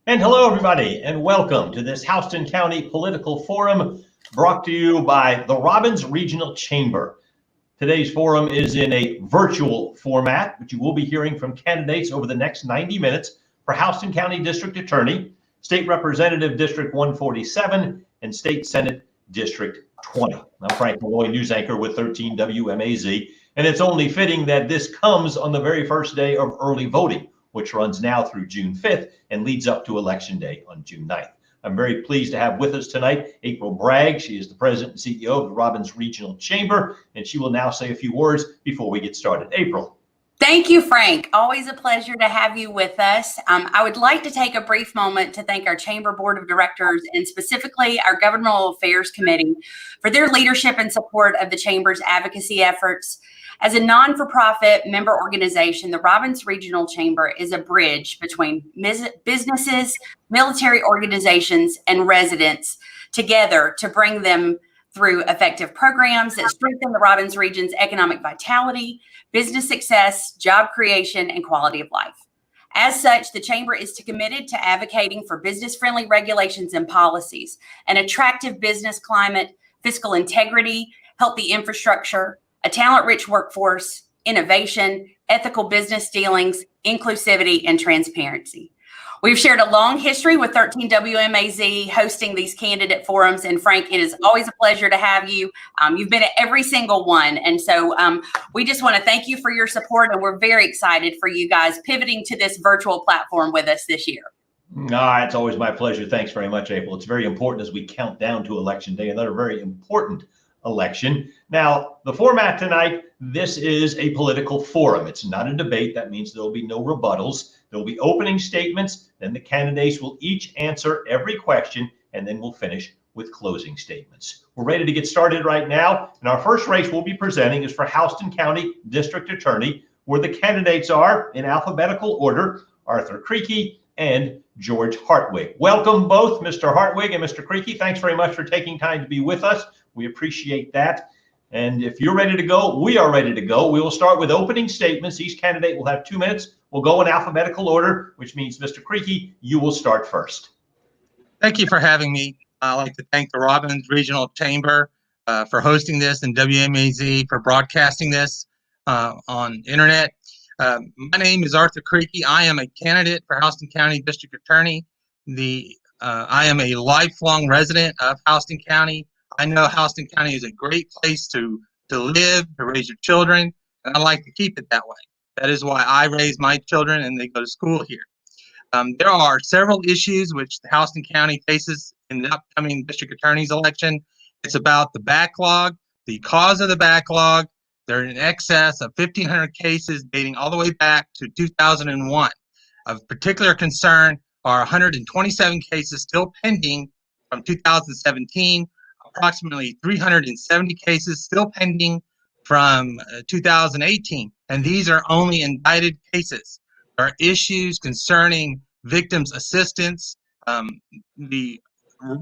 And hello, everybody, and welcome to this Houston County Political Forum brought to you by the Robbins Regional Chamber. Today's forum is in a virtual format, but you will be hearing from candidates over the next 90 minutes for Houston County District Attorney, State Representative District 147, and State Senate District 20. I'm Frank Malloy, news anchor with 13 WMAZ, and it's only fitting that this comes on the very first day of early voting, which runs now through June 5th and leads up to Election Day on June 9th. I'm very pleased to have with us tonight April Bragg. She is the president and CEO of the Robbins Regional Chamber, and she will now say a few words before we get started. April. Thank you, Frank. Always a pleasure to have you with us. I would like to take a brief moment to thank our Chamber Board of Directors and specifically our Governmental Affairs Committee for their leadership and support of the Chamber's advocacy efforts. As a non-for-profit member organization, the Robbins Regional Chamber is a bridge between businesses, military organizations, and residents together to bring them through effective programs that strengthen the Robbins region's economic vitality, business success, job creation, and quality of life. As such, the Chamber is committed to advocating for business-friendly regulations and policies, an attractive business climate, fiscal integrity, healthy infrastructure, a talent-rich workforce, innovation, ethical business dealings, inclusivity, and transparency. We've shared a long history with 13 WMAZ hosting these candidate forums, and Frank, it is always a pleasure to have you. You've been at every single one, and so we just want to thank you for your support, and we're very excited for you guys pivoting to this virtual platform with us this year. It's always my pleasure. Thanks very much, April. It's very important as we count down to Election Day, another very important election. Now, the format tonight, this is a political forum. It's not a debate. That means there will be no rebuttals. There will be opening statements. Then the candidates will each answer every question, and then we'll finish with closing statements. We're ready to get started right now. And our first race we'll be presenting is for Houston County District Attorney, where the candidates are, in alphabetical order, Arthur Kreeke and George Hartwig. Welcome both, Mr. Hartwig and Mr. Kreeke. Thanks very much for taking time to be with us. We appreciate that. And if you're ready to go, we are ready to go. We will start with opening statements. Each candidate will have 2 minutes. We'll go in alphabetical order, which means, Mr. Kreeke, you will start first. Thank you for having me. I'd like to thank the Robbins Regional Chamber for hosting this and WMAZ for broadcasting this on internet. My name is Arthur Kreeke. I am a candidate for Houston County District Attorney. I am a lifelong resident of Houston County. I know Houston County is a great place to live, to raise your children, and I like to keep it that way. That is why I raise my children and they go to school here. There are several issues which the Houston County faces in the upcoming district attorney's election. It's about the backlog, the cause of the backlog. They're in excess of 1,500 cases dating all the way back to 2001. Of particular concern are 127 cases still pending from 2017, approximately 370 cases still pending from 2018, and these are only indicted cases. There are issues concerning victims' assistance, the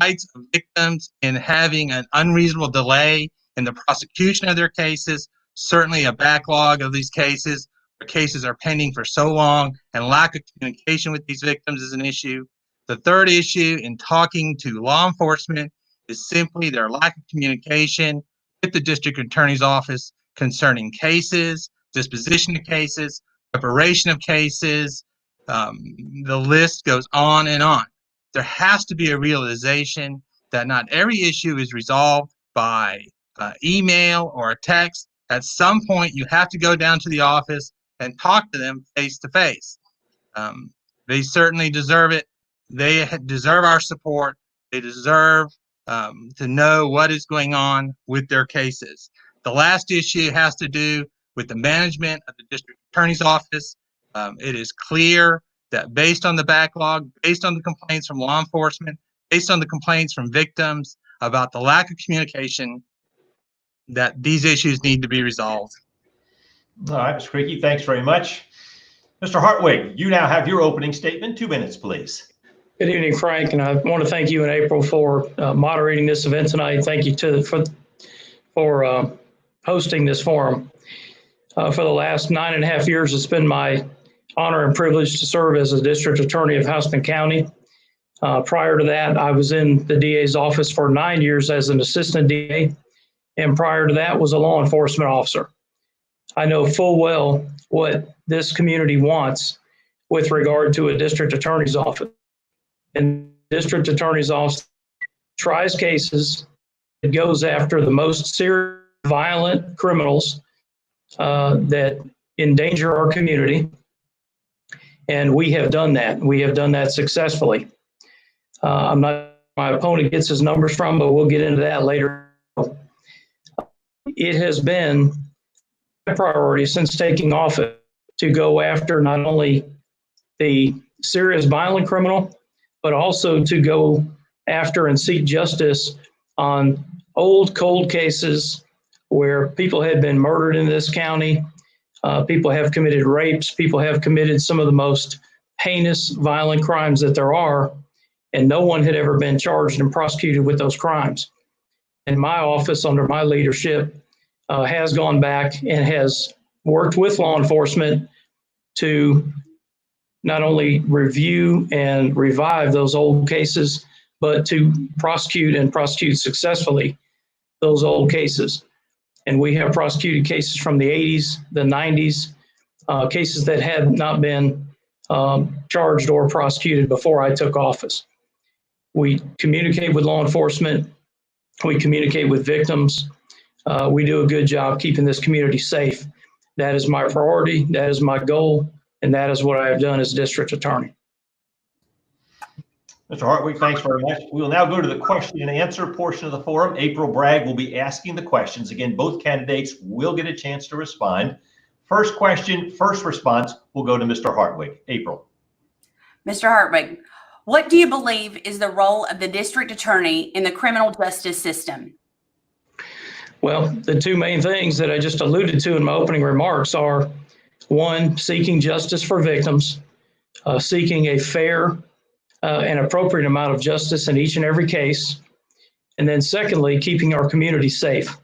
rights of victims in having an unreasonable delay in the prosecution of their cases, certainly a backlog of these cases where cases are pending for so long, and lack of communication with these victims is an issue. The third issue in talking to law enforcement is simply their lack of communication with the district attorney's office concerning cases, disposition of cases, preparation of cases. The list goes on and on. There has to be a realization that not every issue is resolved by email or a text. At some point, you have to go down to the office and talk to them face to face. They certainly deserve it. They deserve our support. They deserve to know what is going on with their cases. The last issue has to do with the management of the district attorney's office. It is clear that based on the backlog, based on the complaints from law enforcement, based on the complaints from victims about the lack of communication, that these issues need to be resolved. All right, Mr. Kreeke, thanks very much. Mr. Hartwig, you now have your opening statement. 2 minutes, please. Good evening, Frank, and I want to thank you and April for moderating this event tonight. Thank you for hosting this forum. For the last 9.5 years, it's been my honor and privilege to serve as a district attorney of Houston County. Prior to that, I was in the DA's office for 9 years as an assistant DA, and prior to that was a law enforcement officer. I know full well what this community wants with regard to a district attorney's office. And district attorney's office tries cases, it goes after the most serious violent criminals that endanger our community. And we have done that. We have done that successfully. I'm not, my opponent gets his numbers from, but we'll get into that later. It has been a priority since taking office to go after not only the serious violent criminal, but also to go after and seek justice on old cold cases where people had been murdered in this county. People have committed rapes. People have committed some of the most heinous violent crimes that there are, and no one had ever been charged and prosecuted with those crimes. And my office, under my leadership, has gone back and has worked with law enforcement to not only review and revive those old cases, but to prosecute and prosecute successfully those old cases. And we have prosecuted cases from the 80s, the 90s, cases that had not been charged or prosecuted before I took office. We communicate with law enforcement. We communicate with victims. We do a good job keeping this community safe. That is my priority. That is my goal. And that is what I have done as district attorney. Mr. Hartwig, thanks very much. We will now go to the question and answer portion of the forum. April Bragg will be asking the questions. Again, both candidates will get a chance to respond. First question, first response will go to Mr. Hartwig. April. Mr. Hartwig, what do you believe is the role of the district attorney in the criminal justice system? Well, the two main things that I just alluded to in my opening remarks are, one, seeking justice for victims, seeking a fair and appropriate amount of justice in each and every case. And then secondly, keeping our community safe.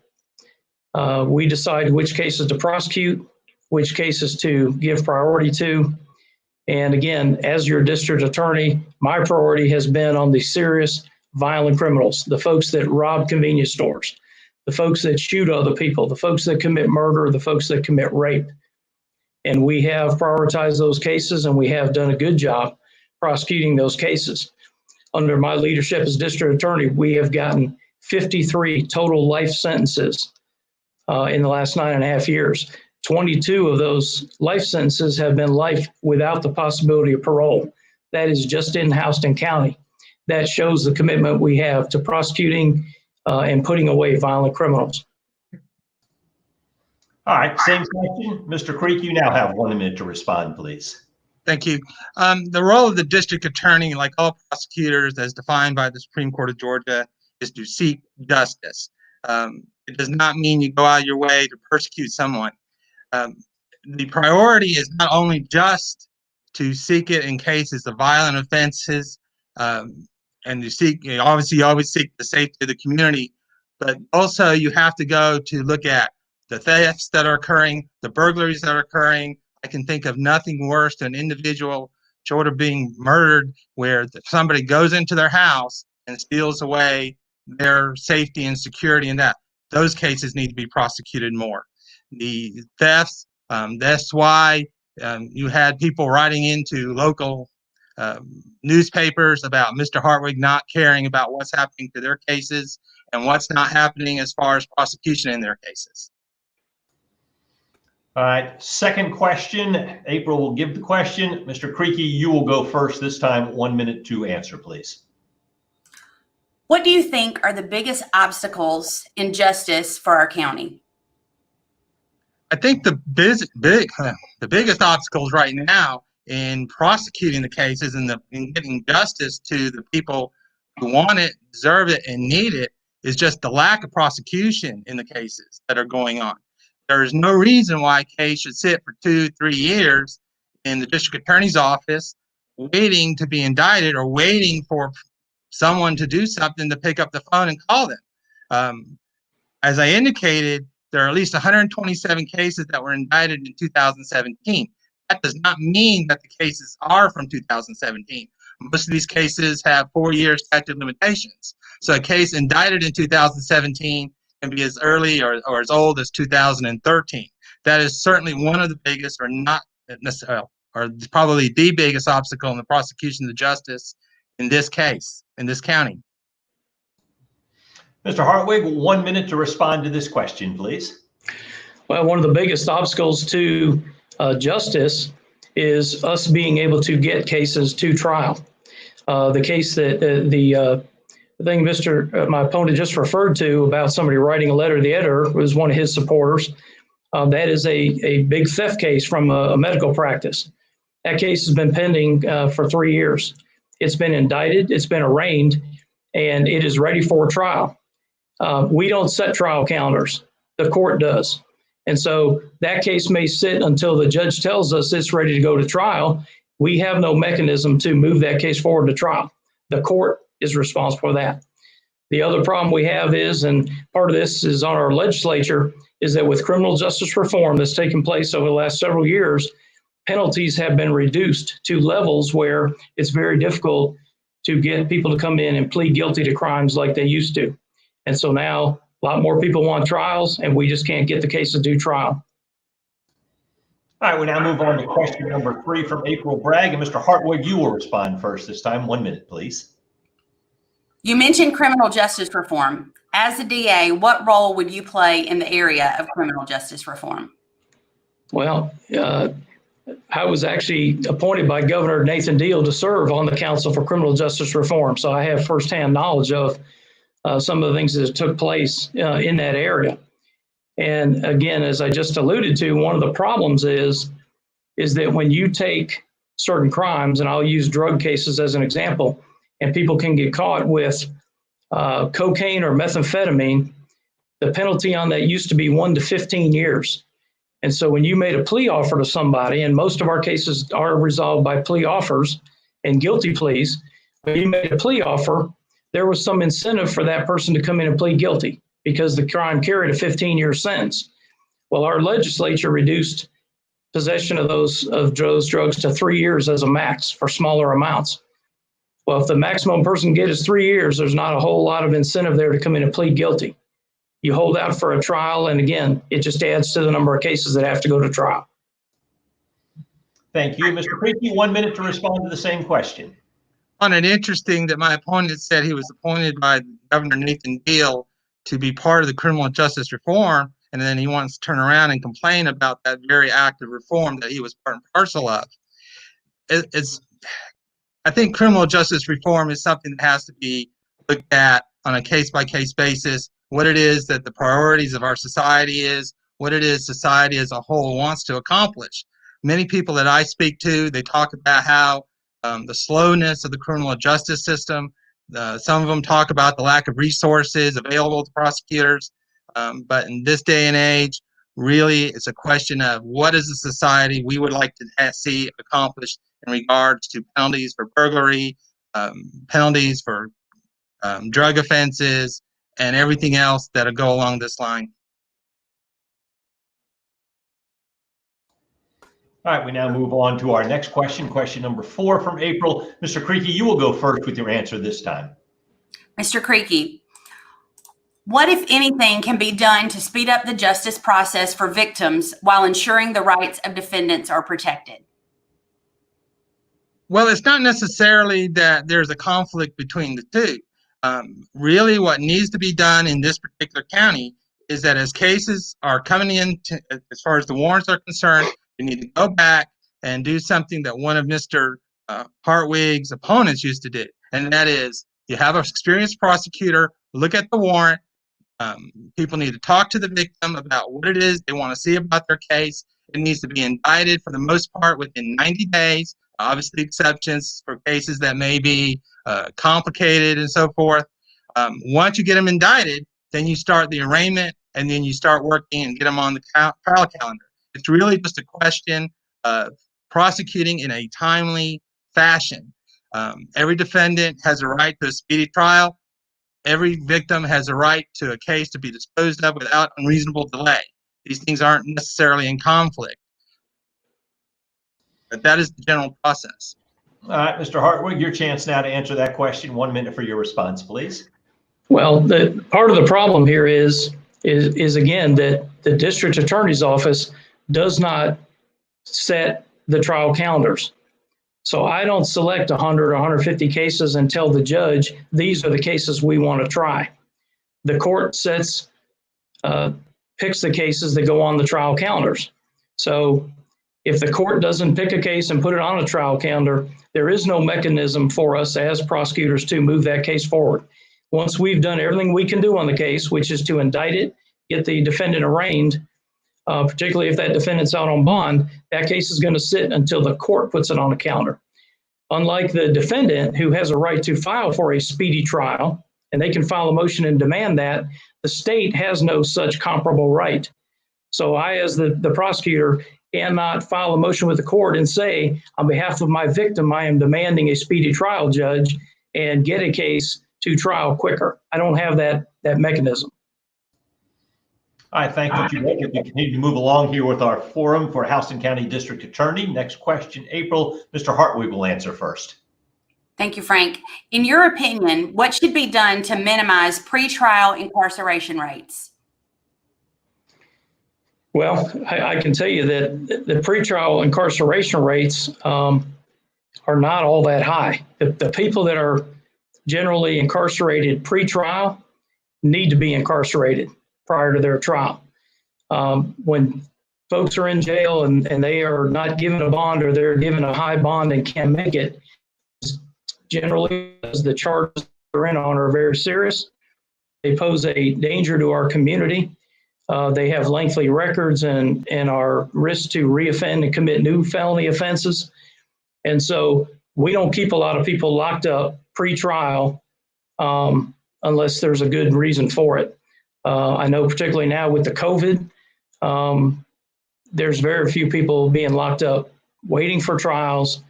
We decide which cases to prosecute, which cases to give priority to. And again, as your district attorney, my priority has been on the serious violent criminals, the folks that rob convenience stores, the folks that shoot other people, the folks that commit murder, the folks that commit rape. And we have prioritized those cases, and we have done a good job prosecuting those cases. Under my leadership as district attorney, we have gotten 53 total life sentences in the last 9.5 years. 22 of those life sentences have been life without the possibility of parole. That is just in Houston County. That shows the commitment we have to prosecuting and putting away violent criminals. All right, same question. Mr. Creek, you now have 1 minute to respond, please. Thank you. The role of the district attorney, like all prosecutors, as defined by the Supreme Court of Georgia, is to seek justice. It does not mean you go out of your way to persecute someone. The priority is not only just to seek it in cases of violent offenses, and you seek, obviously, you always seek the safety of the community, but also you have to go to look at the thefts that are occurring, the burglaries that are occurring. I can think of nothing worse than an individual short of being murdered where somebody goes into their house and steals away their safety and security, and that those cases need to be prosecuted more. The thefts, that's why you had people writing into local newspapers about Mr. Hartwig not caring about what's happening to their cases and what's not happening as far as prosecution in their cases. All right, second question. April will give the question. Mr. Creaky, you will go first this time. 1 minute to answer, please. What do you think are the biggest obstacles in justice for our county? I think the biggest obstacles right now in prosecuting the cases and in getting justice to the people who want it, deserve it, and need it is just the lack of prosecution in the cases that are going on. There is no reason why a case should sit for 2-3 years in the district attorney's office waiting to be indicted or waiting for someone to do something to pick up the phone and call them. As I indicated, there are at least 127 cases that were indicted in 2017. That does not mean that the cases are from 2017. Most of these cases have 4-year statute of limitations. So a case indicted in 2017 can be as early or as old as 2013. That is certainly one of the biggest, or not necessarily, or probably the biggest obstacle in the prosecution of justice in this case, in this county. Mr. Hartwig, 1 minute to respond to this question, please. Well, one of the biggest obstacles to justice is us being able to get cases to trial. The case that the thing my opponent just referred to about somebody writing a letter to the editor was one of his supporters. That is a big theft case from a medical practice. That case has been pending for 3 years. It's been indicted, it's been arraigned, and it is ready for trial. We don't set trial calendars, the court does. And so that case may sit until the judge tells us it's ready to go to trial. We have no mechanism to move that case forward to trial. The court is responsible for that. The other problem we have is, and part of this is on our legislature, is that with criminal justice reform that's taken place over the last several years, penalties have been reduced to levels where it's very difficult to get people to come in and plead guilty to crimes like they used to. And so now a lot more people want trials, and we just can't get the case to do trial. All right, we now move on to question number 3 from April Bragg. And Mr. Hartwig, you will respond first this time. 1 minute, please. You mentioned criminal justice reform. As a DA, what role would you play in the area of criminal justice reform? Well, I was actually appointed by Governor Nathan Deal to serve on the Council for Criminal Justice Reform, so I have firsthand knowledge of some of the things that took place in that area. And again, as I just alluded to, one of the problems is that when you take certain crimes, and I'll use drug cases as an example, and people can get caught with cocaine or methamphetamine, the penalty on that used to be 1 to 15 years. And so when you made a plea offer to somebody, and most of our cases are resolved by plea offers and guilty pleas, when you made a plea offer, there was some incentive for that person to come in and plead guilty because the crime carried a 15-year sentence. Well, our legislature reduced possession of those drugs to 3 years as a max for smaller amounts. Well, if the maximum person can get is 3 years, there's not a whole lot of incentive there to come in and plead guilty. You hold out for a trial, and again, it just adds to the number of cases that have to go to trial. Thank you. Mr. Creaky, 1 minute to respond to the same question. I found it interesting that my opponent said he was appointed by Governor Nathan Deal to be part of the criminal justice reform, and then he wants to turn around and complain about that very act of reform that he was part and parcel of. I think criminal justice reform is something that has to be looked at on a case-by-case basis, what it is that the priorities of our society is, what it is society as a whole wants to accomplish. Many people that I speak to, they talk about how the slowness of the criminal justice system, some of them talk about the lack of resources available to prosecutors, but in this day and age, really it's a question of what is the society we would like to see accomplished in regards to penalties for burglary, penalties for drug offenses, and everything else that'll go along this line. All right, we now move on to our next question, question number 4 from April. Mr. Creaky, you will go first with your answer this time. Mr. Creaky, what, if anything, can be done to speed up the justice process for victims while ensuring the rights of defendants are protected? Well, it's not necessarily that there's a conflict between the two. Really, what needs to be done in this particular county is that as cases are coming in, as far as the warrants are concerned, you need to go back and do something that one of Mr. Hartwig's opponents used to do, and that is you have an experienced prosecutor look at the warrant. People need to talk to the victim about what it is they want to see about their case. It needs to be indicted for the most part within 90 days. Obviously, exceptions for cases that may be complicated and so forth. Once you get them indicted, then you start the arraignment, and then you start working and get them on the trial calendar. It's really just a question of prosecuting in a timely fashion. Every defendant has a right to a speedy trial. Every victim has a right to a case to be disposed of without unreasonable delay. These things aren't necessarily in conflict. But that is the general process. All right, Mr. Hartwig, your chance now to answer that question. 1 minute for your response, please. Well, the part of the problem here is again that the district attorney's office does not set the trial calendars. So I don't select 100 or 150 cases and tell the judge, these are the cases we want to try. The court picks the cases that go on the trial calendars. So if the court doesn't pick a case and put it on a trial calendar, there is no mechanism for us as prosecutors to move that case forward. Once we've done everything we can do on the case, which is to indict it, get the defendant arraigned, particularly if that defendant's out on bond, that case is going to sit until the court puts it on a calendar. Unlike the defendant, who has a right to file for a speedy trial, and they can file a motion and demand that, the state has no such comparable right. So I, as the prosecutor, cannot file a motion with the court and say, on behalf of my victim, I am demanding a speedy trial, judge, and get a case to trial quicker. I don't have that mechanism. I thank you. We continue to move along here with our forum for Houston County District Attorney. Next question, April. Mr. Hartwig will answer first. Thank you, Frank. In your opinion, what should be done to minimize pretrial incarceration rates? Well, I can tell you that the pretrial incarceration rates are not all that high. The people that are generally incarcerated pretrial need to be incarcerated prior to their trial. When folks are in jail and they are not given a bond, or they're given a high bond and can't make it, generally as the charges they're in on are very serious. They pose a danger to our community. They have lengthy records and are risk to reoffend and commit new felony offenses. And so we don't keep a lot of people locked up pre-trial unless there's a good reason for it. I know particularly now with the COVID, there's very few people being locked up waiting for trials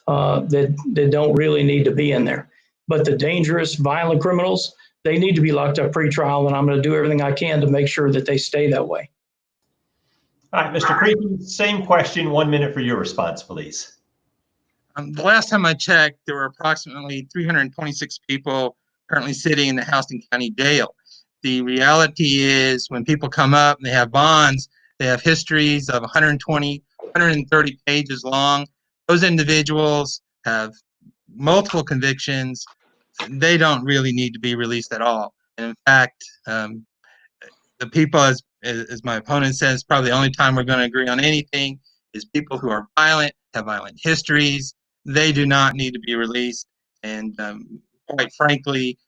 that don't really need to be in there. But the dangerous, violent criminals, they need to be locked up pre-trial, and I'm going to do everything I can to make sure that they stay that way. All right, Mr. Creepy, same question, 1 minute for your response, please. The last time I checked, there were approximately 326 people currently sitting in the Houston County Jail. The reality is when people come up and they have bonds, they have histories of 120, 130 pages long. Those individuals have multiple convictions. They don't really need to be released at all. And in fact, the people, as my opponent says, probably the only time we're going to agree on anything is people who are violent, have violent histories. They do not need to be released. And quite frankly,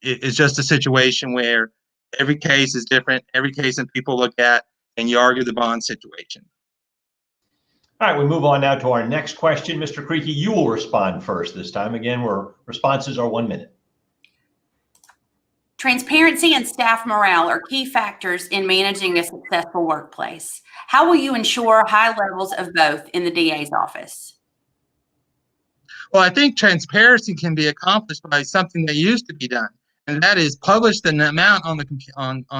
it's just a situation where every case is different. Every case that people look at, and you argue the bond situation. All right, we move on now to our next question. Mr. Creaky, you will respond first this time. Again, where responses are 1 minute. Transparency and staff morale are key factors in managing a successful workplace. How will you ensure high levels of both in the DA's office? Well, I think transparency can be accomplished by something that used to be done, and that is publish the amount on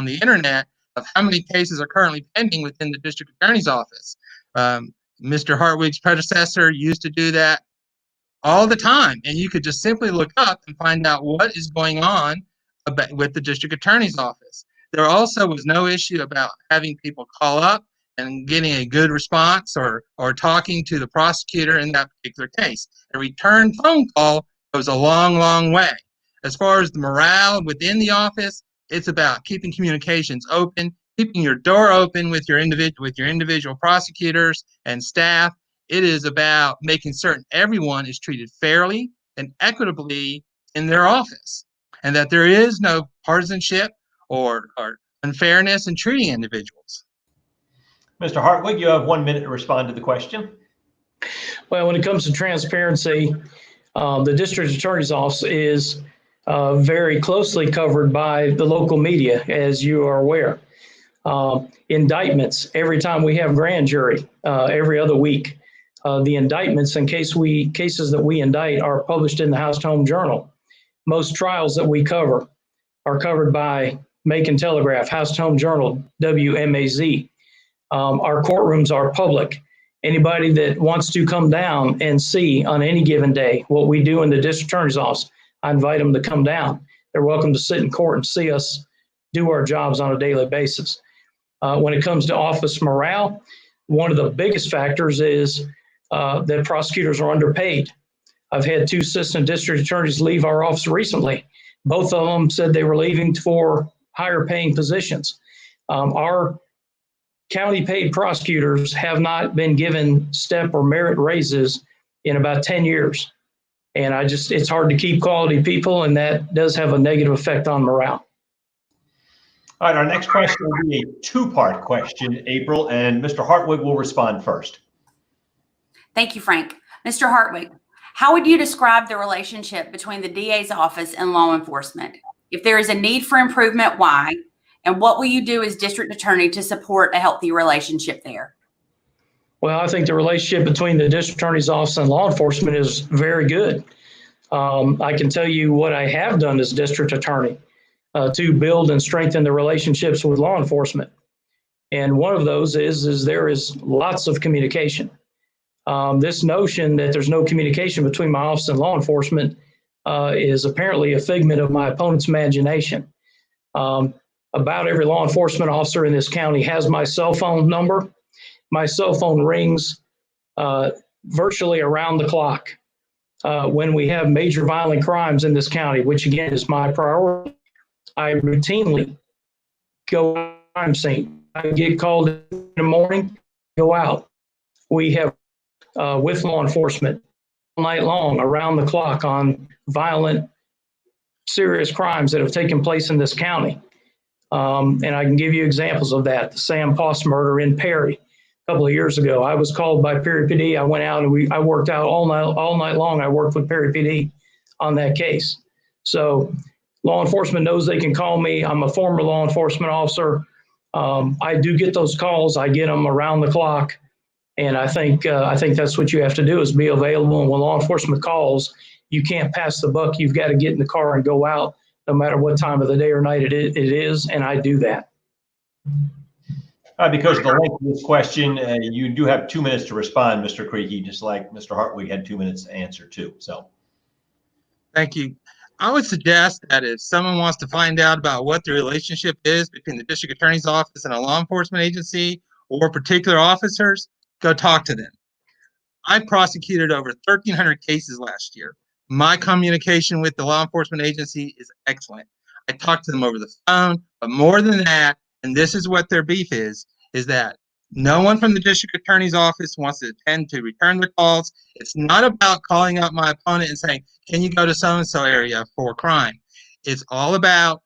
the internet of how many cases are currently pending within the district attorney's office. Mr. Hartwig's predecessor used to do that all the time, and you could just simply look up and find out what is going on with the district attorney's office. There also was no issue about having people call up and getting a good response or talking to the prosecutor in that particular case. A return phone call goes a long, long way. As far as the morale within the office, it's about keeping communications open, keeping your door open with your individual prosecutors and staff. It is about making certain everyone is treated fairly and equitably in their office, and that there is no partisanship or unfairness in treating individuals. Mr. Hartwig, you have 1 minute to respond to the question. Well, when it comes to transparency, the district attorney's office is very closely covered by the local media, as you are aware. Indictments, every time we have grand jury, every other week, the indictments in cases that we indict are published in the Houston Home Journal. Most trials that we cover are covered by Macon Telegraph, Houston Home Journal, WMAZ. Our courtrooms are public, Anybody that wants to come down and see on any given day what we do in the district attorney's office, I invite them to come down. They're welcome to sit in court and see us do our jobs on a daily basis. When it comes to office morale, one of the biggest factors is that prosecutors are underpaid. I've had 2 assistant district attorneys leave our office recently. Both of them said they were leaving for higher paying positions. Our county paid prosecutors have not been given step or merit raises in about 10 years. And it's hard to keep quality people, and that does have a negative effect on morale. All right, our next question will be a 2-part question, April, and Mr. Hartwig will respond first. Thank you, Frank. Mr. Hartwig, how would you describe the relationship between the DA's office and law enforcement? If there is a need for improvement, why? And what will you do as district attorney to support a healthy relationship there? Well, I think the relationship between the district attorney's office and law enforcement is very good. I can tell you what I have done as district attorney to build and strengthen the relationships with law enforcement. And one of those is there is lots of communication. This notion that there's no communication between my office and law enforcement is apparently a figment of my opponent's imagination. About every law enforcement officer in this county has my cell phone number. My cell phone rings virtually around the clock. When we have major violent crimes in this county, which again is my priority, I routinely go to the crime scene. I get called in the morning, go out. We have with law enforcement all night long, around the clock, on violent, serious crimes that have taken place in this county. And I can give you examples of that. The Sam Poss murder in Perry a couple of years ago. I was called by Perry PD. I went out and I worked out all night long. I worked with Perry PD on that case. So law enforcement knows they can call me. I'm a former law enforcement officer. I do get those calls. I get them around the clock. And I think that's what you have to do, is be available. And when law enforcement calls, you can't pass the buck. You've got to get in the car and go out, no matter what time of the day or night it is. And I do that. Because of the length of this question, you do have 2 minutes to respond, Mr. Creaky, just like Mr. Hartwig had 2 minutes to answer too. So, Thank you. I would suggest that if someone wants to find out about what the relationship is between the district attorney's office and a law enforcement agency or particular officers, go talk to them. I prosecuted over 1,300 cases last year. My communication with the law enforcement agency is excellent. I talk to them over the phone, but more than that, and this is what their beef is that no one from the district attorney's office wants to attend to return their calls. It's not about calling up my opponent and saying, can you go to so-and-so area for crime? It's all about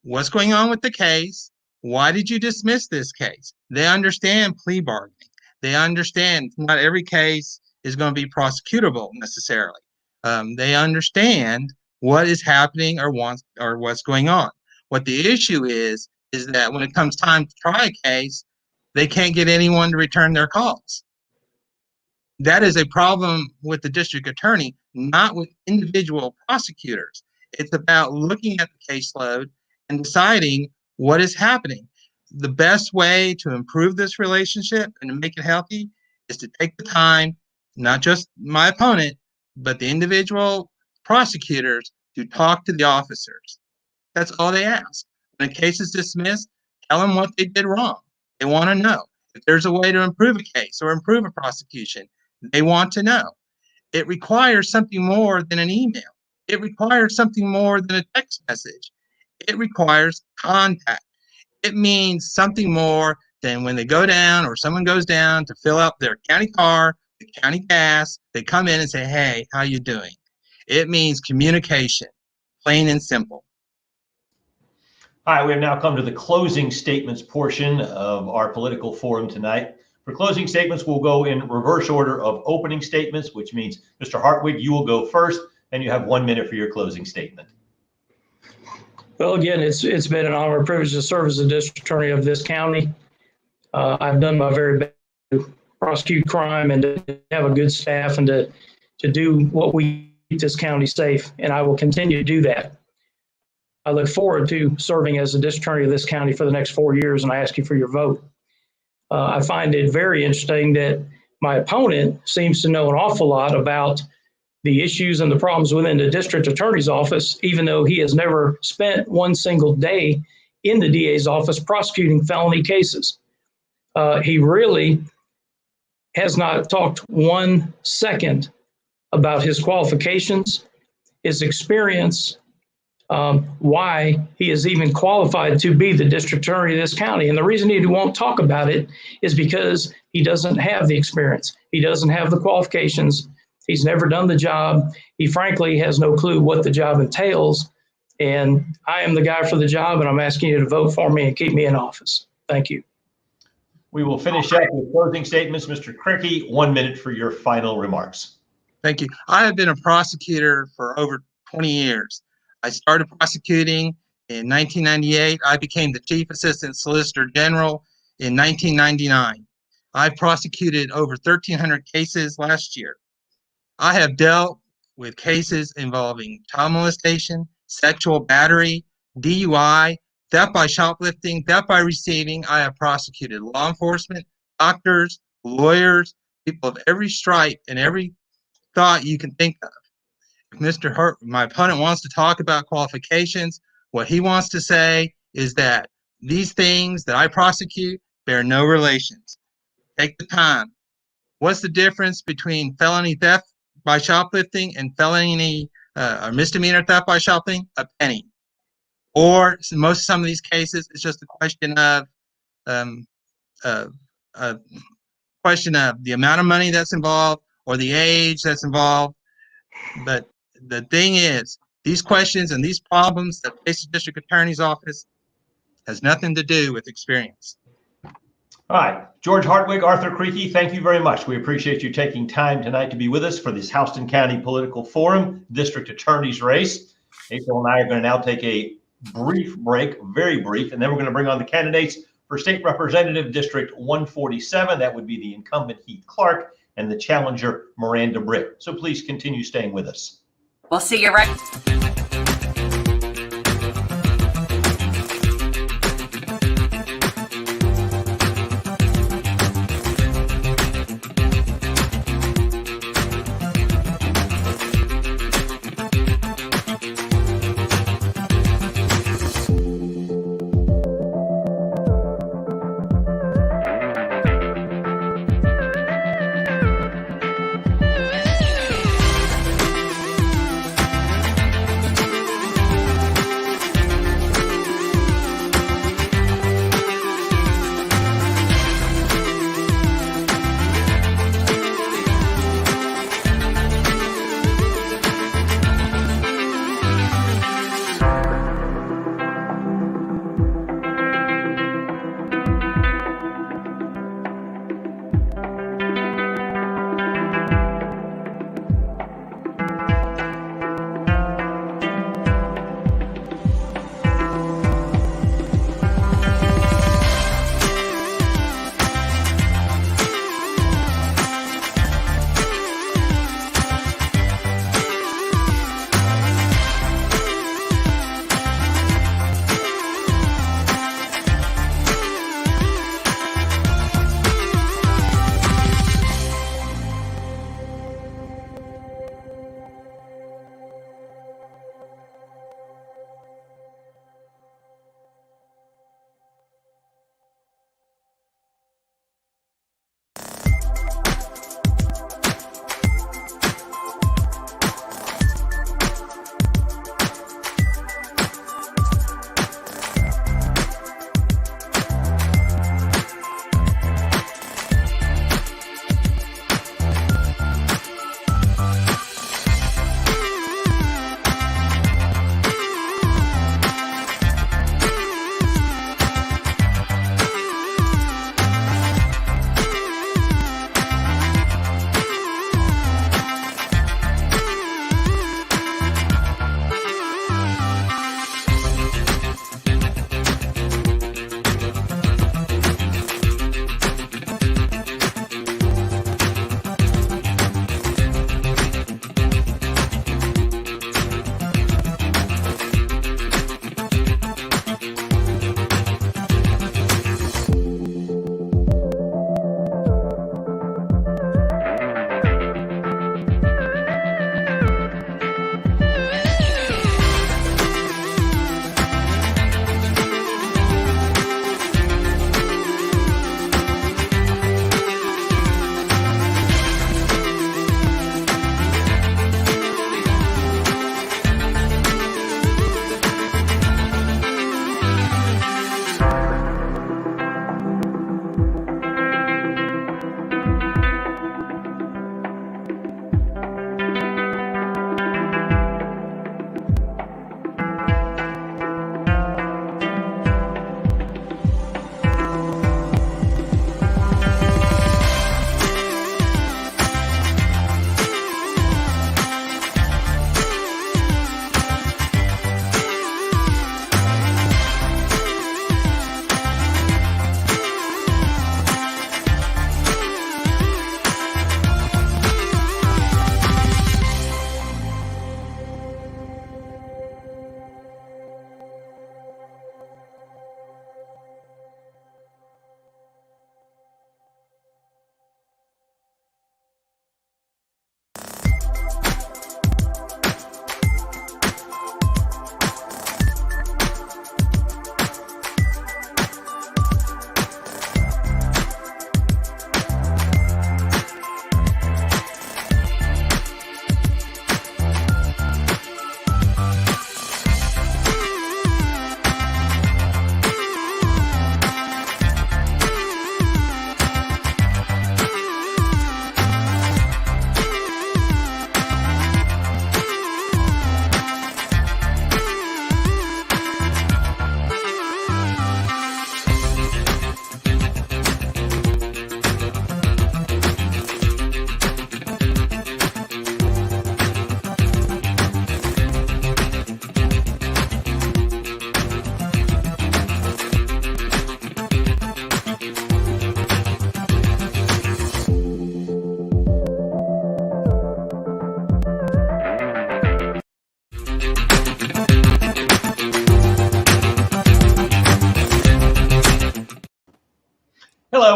what's going on with the case. Why did you dismiss this case? They understand plea bargaining. They understand not every case is going to be prosecutable necessarily. They understand what is happening or what's going on. What the issue is that when it comes time to try a case, they can't get anyone to return their calls. That is a problem with the district attorney, not with individual prosecutors. It's about looking at the caseload and deciding what is happening. The best way to improve this relationship and to make it healthy is to take the time, not just my opponent, but the individual prosecutors, to talk to the officers. That's all they ask. When a case is dismissed, tell them what they did wrong. They want to know. If there's a way to improve a case or improve a prosecution, they want to know. It requires something more than an email. It requires something more than a text message. It requires contact. It means something more than when they go down or someone goes down to fill up their county car, the county gas, they come in and say, hey, how you doing? It means communication, plain and simple. all right, we have now come to the closing statements portion of our political forum tonight. For closing statements, we'll go in reverse order of opening statements, which means, Mr. Hartwig, you will go first, and you have 1 minute for your closing statement. Well, again, it's been an honor and privilege to serve as the district attorney of this county. I've done my very best to prosecute crime and to have a good staff and to do what we keep this county safe, and I will continue to do that. I look forward to serving as the district attorney of this county for the next 4 years, and I ask you for your vote. I find it very interesting that My opponent seems to know an awful lot about the issues and the problems within the district attorney's office, even though he has never spent one single day in the DA's office prosecuting felony cases. He really has not talked 1 second about his qualifications, his experience, why he is even qualified to be the district attorney of this county. And the reason he won't talk about it is because he doesn't have the experience. He doesn't have the qualifications. He's never done the job. He frankly has no clue what the job entails. And I am the guy for the job, and I'm asking you to vote for me and keep me in office. Thank you. We will finish up with closing statements. Mr. Krikke, 1 minute for your final remarks. Thank you. I have been a prosecutor for over 20 years. I started prosecuting in 1998. I became the Chief Assistant Solicitor General in 1999. I prosecuted over 1,300 cases last year. I have dealt with cases involving child molestation, sexual battery, DUI, theft by shoplifting, theft by receiving. I have prosecuted law enforcement, doctors, lawyers, people of every stripe and every thought you can think of. If Mr. Hurt, my opponent, wants to talk about qualifications, what he wants to say is that these things that I prosecute bear no relations. Take the time. What's the difference between felony theft by shoplifting and felony or misdemeanor theft by shoplifting? A penny. Or some of these cases, it's just a question of the amount of money that's involved or the age that's involved. But the thing is, these questions and these problems that face the district attorney's office has nothing to do with experience. All right, George Hartwig, Arthur Krikke, thank you very much. We appreciate you taking time tonight to be with us for this Houston County Political Forum District Attorney's Race. April and I are going to now take a brief break, very brief, and then we're going to bring on the candidates for State Representative District 147. That would be the incumbent Heath Clark and the challenger Miranda Britt. So please continue staying with us. We'll see you right.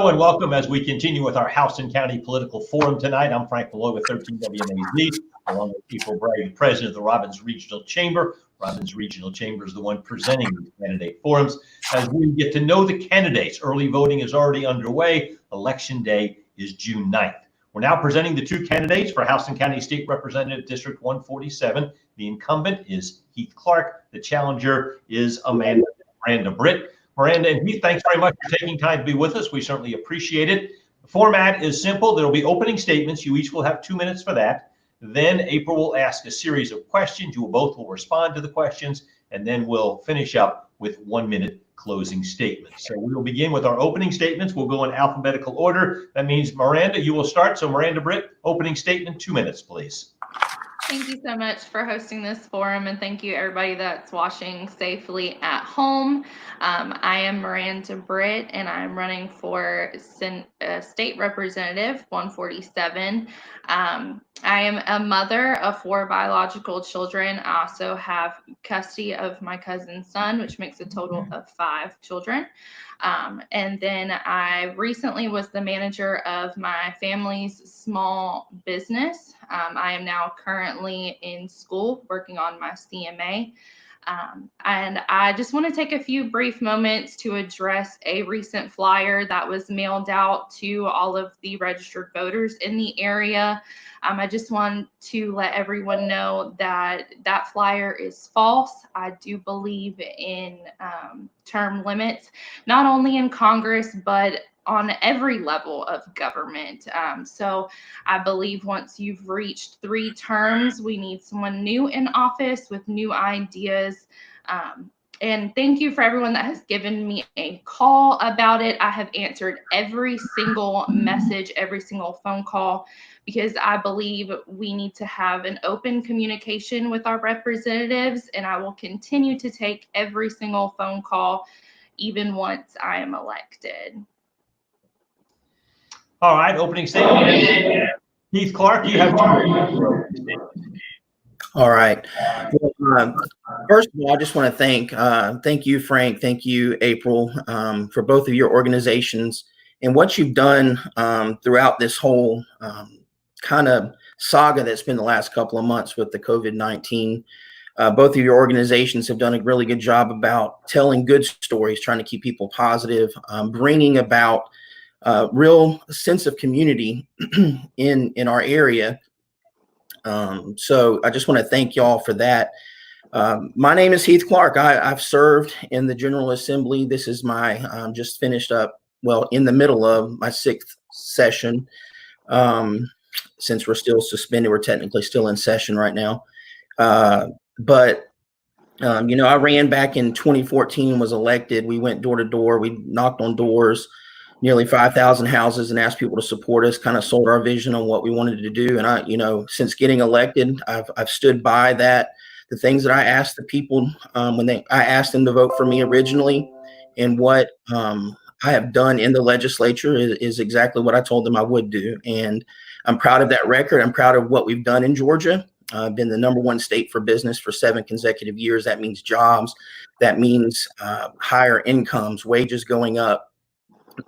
Hello and welcome as we continue with our Houston County Political Forum tonight. I'm Frank Malloy with 13 WMAZ, along with April Bragg, the president of the Robbins Regional Chamber. Robbins Regional Chamber is the one presenting the candidate forums. As we get to know the candidates, early voting is already underway. Election day is June 9th. We're now presenting the two candidates for Houston County State Representative District 147. The incumbent is Heath Clark. The challenger is Miranda Britt. Miranda and Heath, thanks very much for taking time to be with us. We certainly appreciate it. The format is simple. There will be opening statements. You each will have 2 minutes for that. Then April will ask a series of questions. You both will respond to the questions, and then we'll finish up with 1 minute closing statements. So we will begin with our opening statements. We'll go in alphabetical order. That means Miranda, you will start. So Miranda Britt, opening statement, 2 minutes, please. Thank you so much for hosting this forum, and thank you everybody that's watching safely at home. I am Miranda Britt, and I'm running for State Representative 147. I am a mother of 4 biological children. I also have custody of my cousin's son, which makes a total of 5 children. And then I recently was the manager of my family's small business. I am now currently in school working on my CMA. And I just want to take a few brief moments to address a recent flyer that was mailed out to all of the registered voters in the area. I just want to let everyone know that that flyer is false. I do believe in term limits, not only in Congress, but on every level of government. So I believe once you've reached 3 terms, we need someone new in office with new ideas. And thank you for everyone that has given me a call about it. I have answered every single message, every single phone call, because I believe we need to have an open communication with our representatives, and I will continue to take every single phone call, even once I am elected. All right, opening statement. Heath Clark, you have 2 minutes. All right. Well, first of all, I just want to thank you, Frank. Thank you, April, for both of your organizations and what you've done throughout this whole kind of saga that's been the last couple of months with the COVID-19. Both of your organizations have done a really good job about telling good stories, trying to keep people positive, bringing about real sense of community in our area. So I just want to thank y'all for that. My name is Heath Clark. I've served in the General Assembly. This is my just finished up, well, in the middle of my 6th session. Since we're still suspended, we're technically still in session right now. But you know, I ran back in 2014, was elected. We went door to door. We knocked on doors, nearly 5,000 houses, and asked people to support us, kind of sold our vision on what we wanted to do. And I, you know, since getting elected, I've stood by that. The things that I asked the people I asked them to vote for me originally, and what I have done in the legislature is exactly what I told them I would do. And I'm proud of that record. I'm proud of what we've done in Georgia. I've been the #1 state for business for 7 consecutive years. That means jobs. That means higher incomes, wages going up.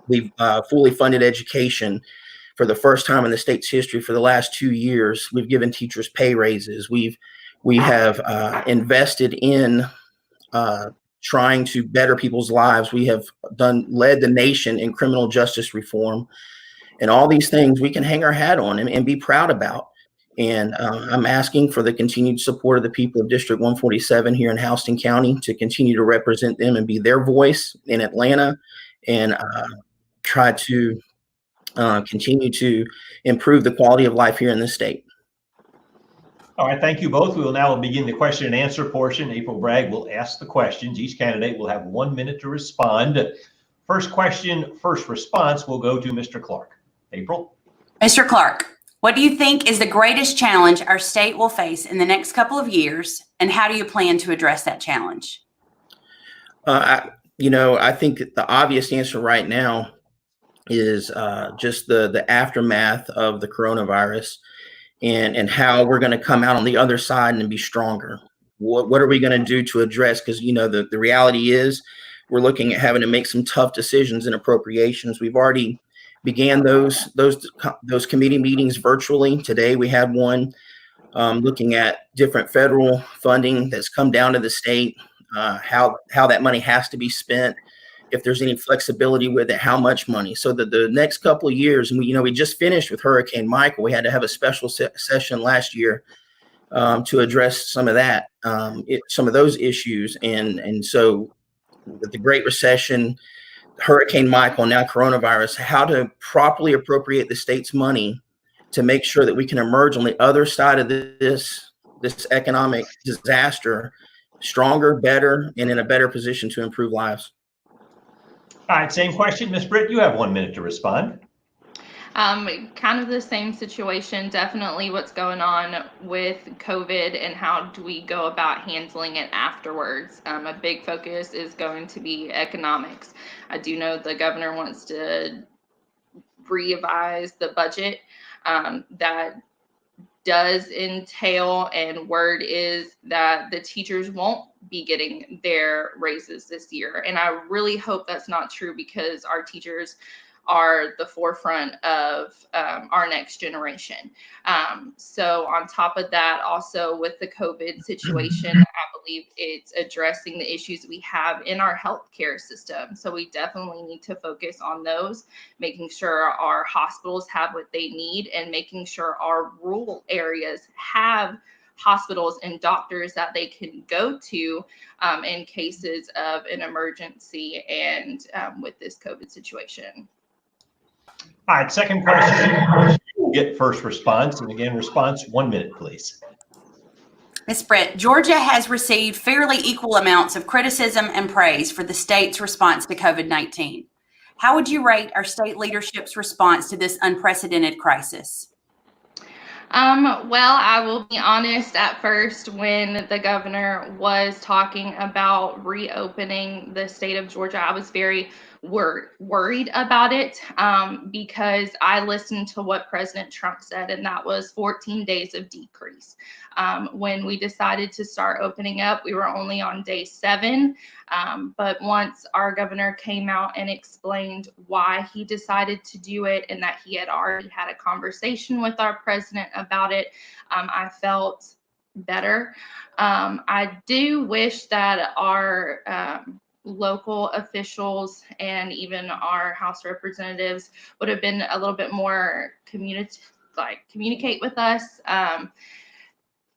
We've fully funded education for the first time in the state's history for the last 2 years. We've given teachers pay raises. We have invested in trying to better people's lives. We have led the nation in criminal justice reform, and all these things we can hang our hat on and be proud about. And I'm asking for the continued support of the people of District 147 here in Houston County to continue to represent them and be their voice in Atlanta, and try to continue to improve the quality of life here in the state. All right, thank you both. We will now begin the question and answer portion. April Bragg will ask the questions. Each candidate will have 1 minute to respond. First question, first response will go to Mr. Clark. April? Mr. Clark, what do you think is the greatest challenge our state will face in the next couple of years, and how do you plan to address that challenge? You know, I think the obvious answer right now is just the aftermath of the coronavirus, and how we're going to come out on the other side and be stronger. What are we going to do to address? Because, you know, the reality is we're looking at having to make some tough decisions in appropriations. We've already began those committee meetings virtually. Today we had one looking at different federal funding that's come down to the state, how that money has to be spent, if there's any flexibility with it, how much money. So that the next couple of years, and we just finished with Hurricane Michael. We had to have a special session last year to address some of that, some of those issues. And so with the Great Recession, Hurricane Michael, now coronavirus, how to properly appropriate the state's money to make sure that we can emerge on the other side of this economic disaster stronger, better, and in a better position to improve lives. All right, same question. Ms. Britt, you have 1 minute to respond. Kind of the same situation, definitely what's going on with COVID and how do we go about handling it afterwards. A big focus is going to be economics. I do know the governor wants to revise the budget. That does entail, and word is that the teachers won't be getting their raises this year. And I really hope that's not true, because our teachers are the forefront of our next generation. So on top of that, also with the COVID situation, I believe it's addressing the issues we have in our healthcare system. So we definitely need to focus on those, making sure our hospitals have what they need, and making sure our rural areas have hospitals and doctors that they can go to in cases of an emergency and with this COVID situation. All right, second question. We'll get first response. And again, response 1 minute, please. Ms. Britt, Georgia has received fairly equal amounts of criticism and praise for the state's response to COVID-19. How would you rate our state leadership's response to this unprecedented crisis? Well, I will be honest, at first, when the governor was talking about reopening the state of Georgia, I was very worried about it because I listened to what President Trump said, and that was 14 days of decrease. When we decided to start opening up, we were only on day 7. But once our governor came out and explained why he decided to do it, and that he had already had a conversation with our president about it, I felt better. I do wish that our local officials and even our House representatives would have been a little bit more communicate with us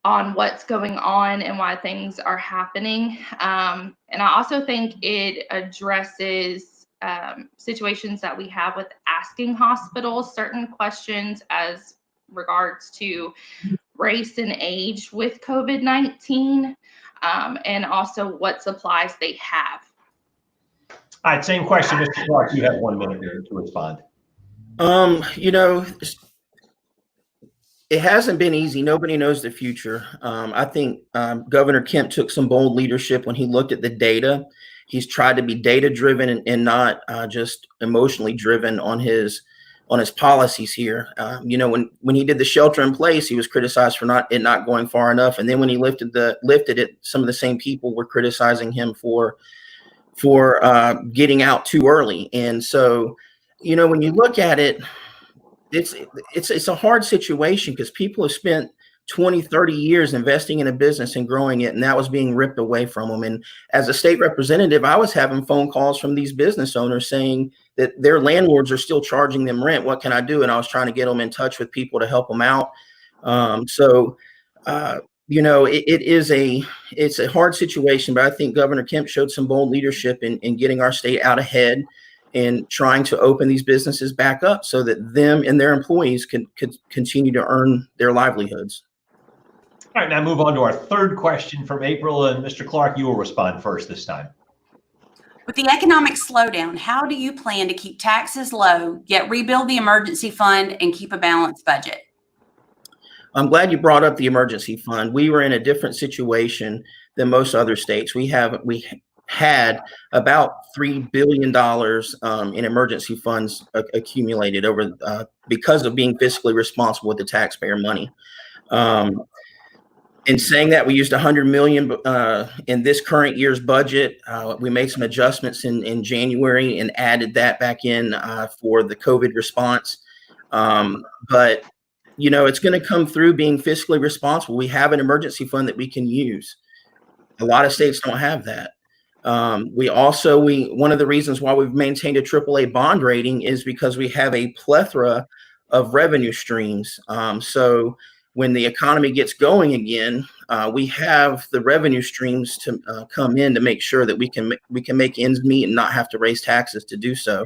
on what's going on and why things are happening. And I also think it addresses situations that we have with asking hospitals certain questions as regards to race and age with COVID-19, and also what supplies they have. All right, same question, Mr. Clark. You have 1 minute here to respond. It hasn't been easy. Nobody knows the future. I think Governor Kemp took some bold leadership when he looked at the data. He's tried to be data driven and not just emotionally driven on his policies here. When he did the shelter in place, he was criticized for not going far enough. And then when he lifted it, some of the same people were criticizing him for getting out too early. And so, when you look at it, it's a hard situation because people have spent 20, 30 years investing in a business and growing it, and that was being ripped away from them. And as a state representative, I was having phone calls from these business owners saying that their landlords are still charging them rent. What can I do? And I was trying to get them in touch with people to help them out. It's a hard situation, but I think Governor Kemp showed some bold leadership in getting our state out ahead and trying to open these businesses back up so that them and their employees could continue to earn their livelihoods. All right, now move on to our third question from April. And Mr. Clark, you will respond first this time. With the economic slowdown, how do you plan to keep taxes low, yet rebuild the emergency fund and keep a balanced budget? I'm glad you brought up the emergency fund. We were in a different situation than most other states. We had about $3 billion in emergency funds accumulated over because of being fiscally responsible with the taxpayer money. In saying that, we used 100 million in this current year's budget. We made some adjustments in January and added that back in for the COVID response. But you know, it's going to come through being fiscally responsible. We have an emergency fund that we can use. A lot of states don't have that. One of the reasons why we've maintained a AAA bond rating is because we have a plethora of revenue streams. So when the economy gets going again, we have the revenue streams to come in to make sure that we can make ends meet and not have to raise taxes to do so.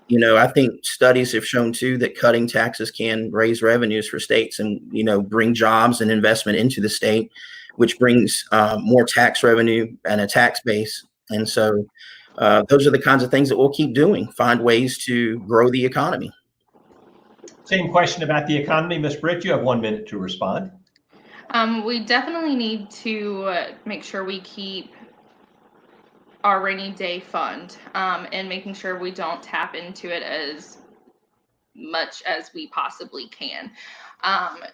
You know, I think studies have shown too that cutting taxes can raise revenues for states and, you know, bring jobs and investment into the state, which brings more tax revenue and a tax base. And so those are the kinds of things that we'll keep doing, find ways to grow the economy. Same question about the economy. Ms. Britt, you have 1 minute to respond. We definitely need to make sure we keep our rainy day fund and making sure we don't tap into it as much as we possibly can.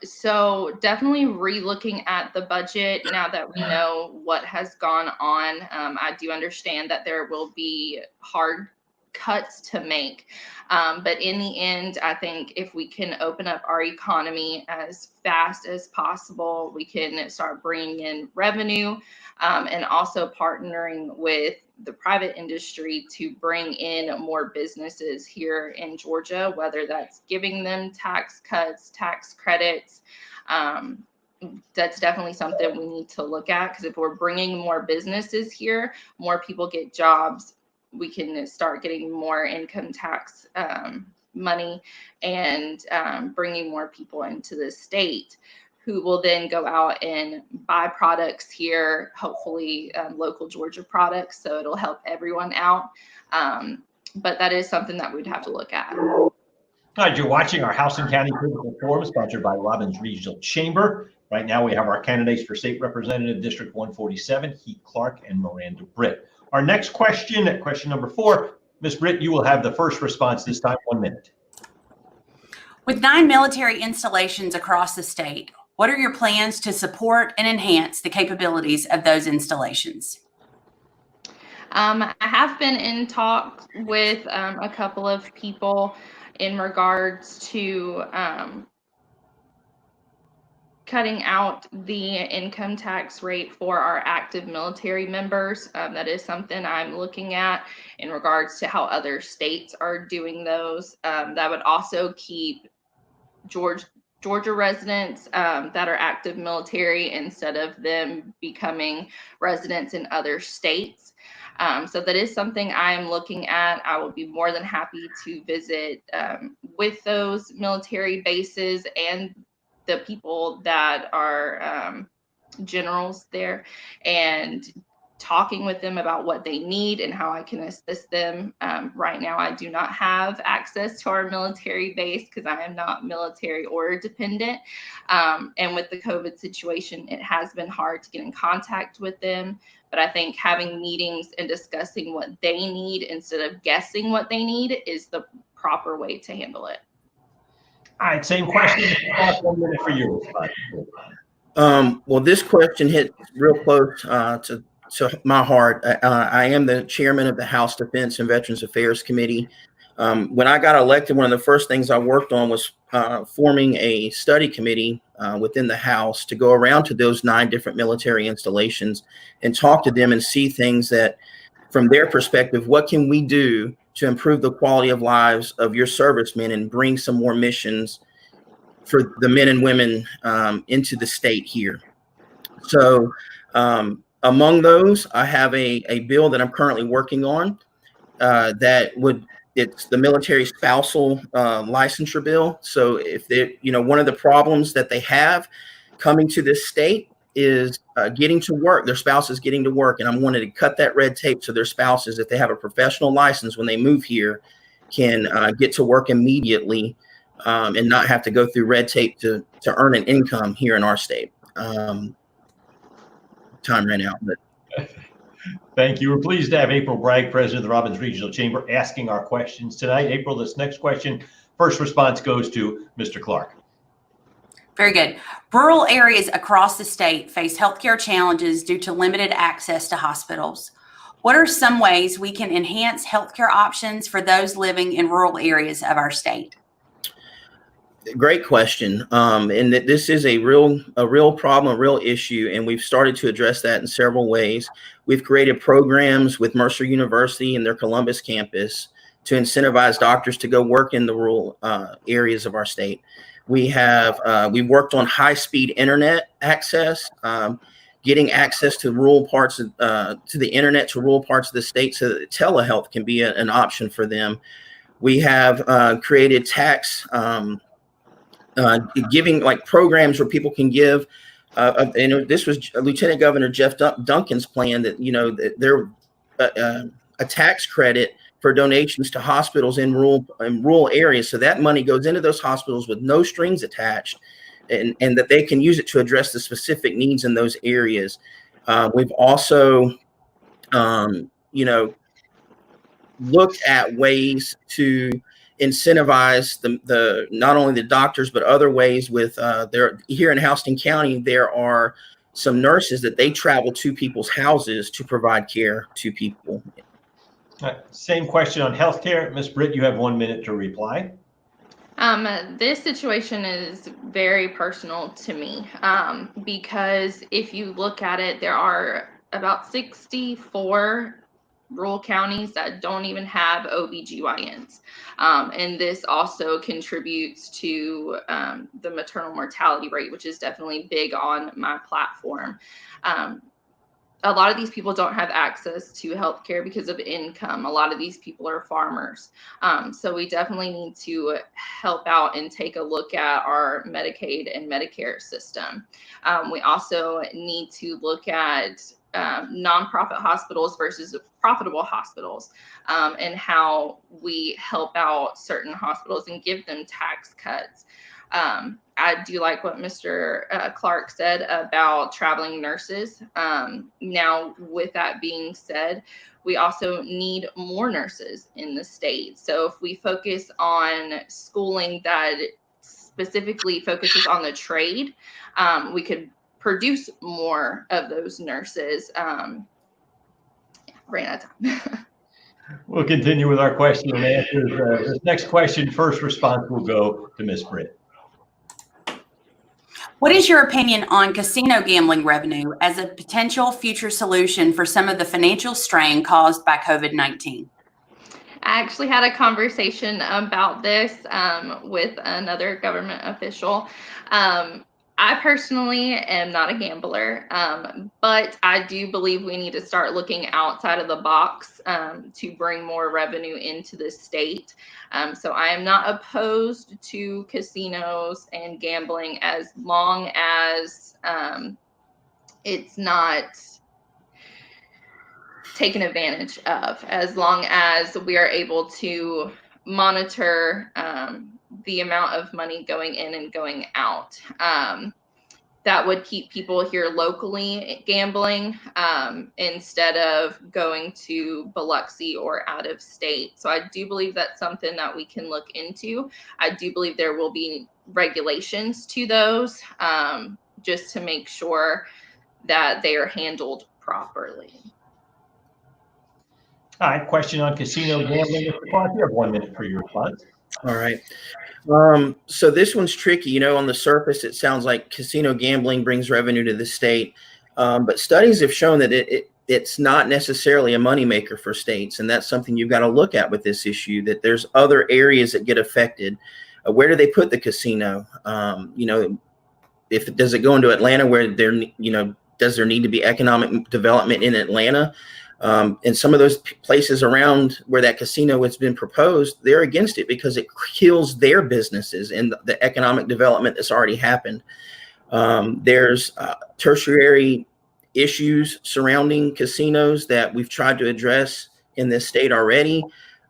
So definitely re-looking at the budget now that we know what has gone on. I do understand that there will be hard cuts to make. But in the end, I think if we can open up our economy as fast as possible, we can start bringing in revenue and also partnering with the private industry to bring in more businesses here in Georgia, whether that's giving them tax cuts, tax credits. That's definitely something we need to look at, because if we're bringing more businesses here, more people get jobs, we can start getting more income tax money and bringing more people into the state who will then go out and buy products here, hopefully local Georgia products. So it'll help everyone out. But that is something that we'd have to look at. All right, you're watching our House and County Political Forum, sponsored by Robbins Regional Chamber. Right now, we have our candidates for State Representative District 147, Heath Clark and Miranda Britt. Our next question, question number 4, Ms. Britt, you will have the first response this time, 1 minute. With 9 military installations across the state, what are your plans to support and enhance the capabilities of those installations? I have been in talks with a couple of people in regards to cutting out the income tax rate for our active military members. That is something I'm looking at in regards to how other states are doing those. That would also keep Georgia residents that are active military instead of them becoming residents in other states. So that is something I am looking at. I will be more than happy to visit with those military bases and the people that are generals there and talking with them about what they need and how I can assist them. Right now, I do not have access to our military base because I am not military order dependent. And with the COVID situation, it has been hard to get in contact with them. But I think having meetings and discussing what they need instead of guessing what they need is the proper way to handle it. All right, same question. 1 minute for you. Well, this question hit real close to my heart. I am the chairman of the House Defense and Veterans Affairs Committee. When I got elected, one of the first things I worked on was forming a study committee within the House to go around to those 9 different military installations and talk to them and see things that, from their perspective, what can we do to improve the quality of lives of your servicemen and bring some more missions for the men and women into the state here. So among those, I have a bill that I'm currently working on it's the military spousal licensure bill. So if they, one of the problems that they have coming to this state is getting to work, their spouse is getting to work. And I'm wanting to cut that red tape so their spouses, if they have a professional license when they move here, can get to work immediately and not have to go through red tape to earn an income here in our state. Time ran out, but. Thank you. We're pleased to have April Bragg, president of the Robbins Regional Chamber, asking our questions tonight. April, this next question, first response goes to Mr. Clark. Very good. Rural areas across the state face healthcare challenges due to limited access to hospitals. What are some ways we can enhance healthcare options for those living in rural areas of our state? Great question. And that this is a real problem, a real issue, and we've started to address that in several ways. We've created programs with Mercer University and their Columbus campus to incentivize doctors to go work in the rural areas of our state. We've worked on high-speed internet access, getting access to rural parts of, to the internet to rural parts of the state, so that telehealth can be an option for them. We have created tax giving, like, programs where people can give. This was Lieutenant Governor Jeff Duncan's plan, that there a tax credit for donations to hospitals in rural areas, so that money goes into those hospitals with no strings attached, and that they can use it to address the specific needs in those areas. We've also, looked at ways to incentivize the not only the doctors, but other ways with here in Houston County, there are some nurses that they travel to people's houses to provide care to people. All right. Same question on healthcare. Ms. Britt, you have 1 minute to reply. This situation is very personal to me, because if you look at it, there are about 64 rural counties that don't even have OBGYNs. And this also contributes to the maternal mortality rate, which is definitely big on my platform. A lot of these people don't have access to healthcare because of income. A lot of these people are farmers. So we definitely need to help out and take a look at our Medicaid and Medicare system. We also need to look at nonprofit hospitals versus profitable hospitals, and how we help out certain hospitals and give them tax cuts. I do like what Mr. Clark said about traveling nurses. Now, with that being said, we also need more nurses in the state. So if we focus on schooling that specifically focuses on the trade, we could produce more of those nurses. Ran out of time. We'll continue with our question and answers. This next question, first response will go to Ms. Britt. What is your opinion on casino gambling revenue as a potential future solution for some of the financial strain caused by COVID-19? I actually had a conversation about this with another government official. I personally am not a gambler, but I do believe we need to start looking outside of the box to bring more revenue into the state. So I am not opposed to casinos and gambling as long as it's not taken advantage of, as long as we are able to monitor the amount of money going in and going out. That would keep people here locally gambling instead of going to Biloxi or out of state. So I do believe that's something that we can look into. I do believe there will be regulations to those just to make sure that they are handled properly. All right, question on casino gambling. Mr. Clark, you have 1 minute for your response. All right. So this one's tricky. On the surface, it sounds like casino gambling brings revenue to the state. But studies have shown that it's not necessarily a moneymaker for states. And that's something you've got to look at with this issue, that there's other areas that get affected. Where do they put the casino? Does it go into Atlanta, where does there need to be economic development in Atlanta? And some of those places around where that casino has been proposed, they're against it because it kills their businesses and the economic development that's already happened. There's tertiary issues surrounding casinos that we've tried to address in this state already.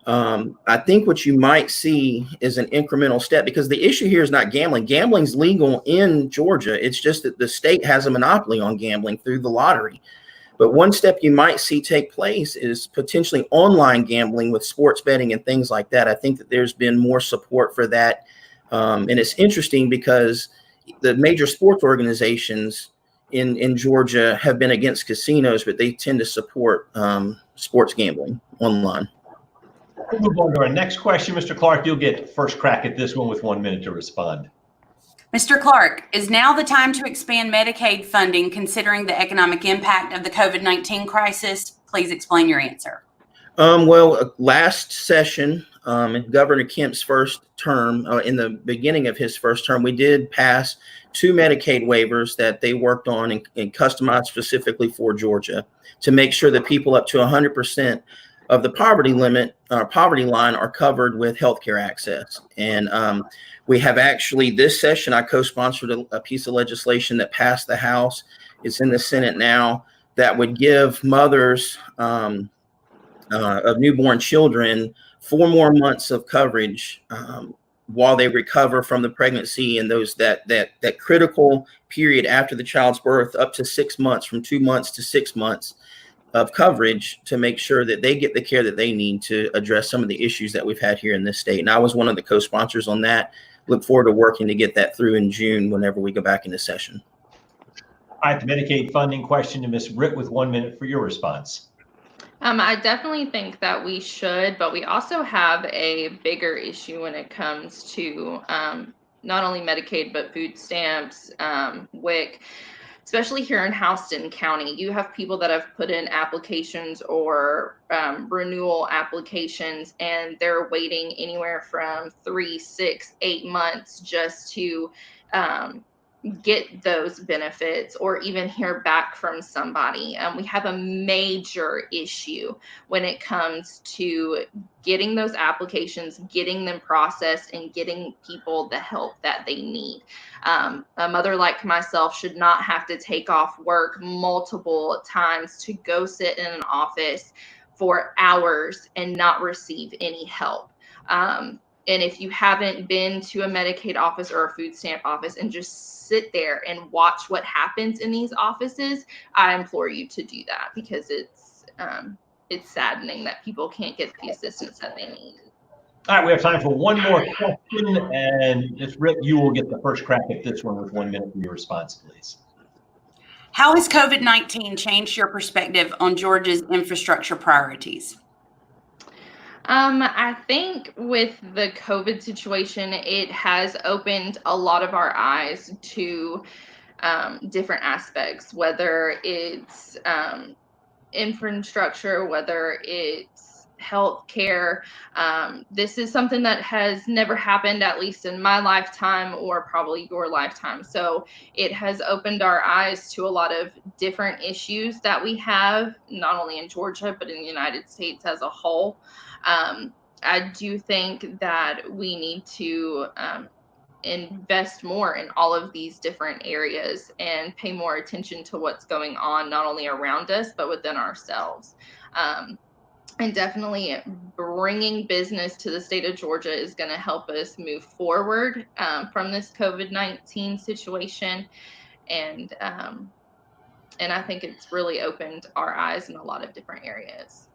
I think what you might see is an incremental step, because the issue here is not gambling. Gambling's legal in Georgia. It's just that the state has a monopoly on gambling through the lottery. But one step you might see take place is potentially online gambling with sports betting and things like that. I think that there's been more support for that. And it's interesting because the major sports organizations in Georgia have been against casinos, but they tend to support sports gambling online. We'll move on to our next question. Mr. Clark, you'll get first crack at this one with 1 minute to respond. Mr. Clark, is now the time to expand Medicaid funding considering the economic impact of the COVID-19 crisis? Please explain your answer. Well, last session, in Governor Kemp's first term, in the beginning of his first term, we did pass 2 Medicaid waivers that they worked on and customized specifically for Georgia to make sure that people up to 100% of the poverty line are covered with healthcare access. And we have actually, this session, I co-sponsored a piece of legislation that passed the House. It's in the Senate now, that would give mothers of newborn children 4 more months of coverage while they recover from the pregnancy and those that critical period after the child's birth, up to 6 months, from 2 months to 6 months of coverage, to make sure that they get the care that they need to address some of the issues that we've had here in this state. And I was one of the co-sponsors on that. Look forward to working to get that through in June whenever we go back into session. All right, the Medicaid funding question to Ms. Britt with 1 minute for your response. I definitely think that we should, but we also have a bigger issue when it comes to not only Medicaid, but food stamps, WIC, especially here in Houston County. You have people that have put in applications or renewal applications, and they're waiting anywhere from 3, 6, 8 months just to get those benefits or even hear back from somebody. We have a major issue when it comes to getting those applications, getting them processed, and getting people the help that they need. A mother like myself should not have to take off work multiple times to go sit in an office for hours and not receive any help. And if you haven't been to a Medicaid office or a food stamp office and just sit there and watch what happens in these offices, I implore you to do that, because it's saddening that people can't get the assistance that they need. All right, we have time for one more question, and Ms. Britt, you will get the first crack at this one with 1 minute for your response, please. How has COVID-19 changed your perspective on Georgia's infrastructure priorities? I think with the COVID situation, it has opened a lot of our eyes to different aspects, whether it's infrastructure, whether it's healthcare. This is something that has never happened, at least in my lifetime or probably your lifetime. So it has opened our eyes to a lot of different issues that we have, not only in Georgia, but in the United States as a whole. I do think that we need to invest more in all of these different areas and pay more attention to what's going on, not only around us, but within ourselves. And definitely bringing business to the state of Georgia is going to help us move forward from this COVID-19 situation. And I think it's really opened our eyes in a lot of different areas.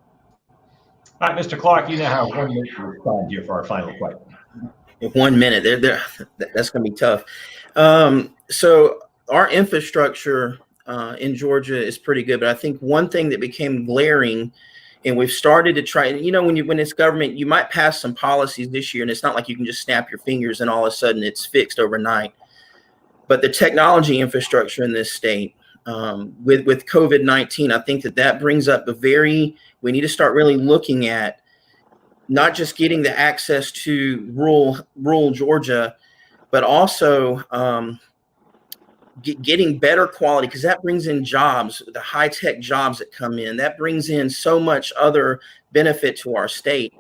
All right, Mr. Clark, you now have 1 minute to respond here for our final question. 1 minute, that's going to be tough. So our infrastructure in Georgia is pretty good, but I think one thing that became glaring, and we've started to try, when it's government, you might pass some policies this year, and it's not like you can just snap your fingers and all of a sudden it's fixed overnight. But the technology infrastructure in this state, with COVID-19, I think that brings up we need to start really looking at not just getting the access to rural Georgia, but also getting better quality, because that brings in jobs, the high-tech jobs that come in. That brings in so much other benefit to our state.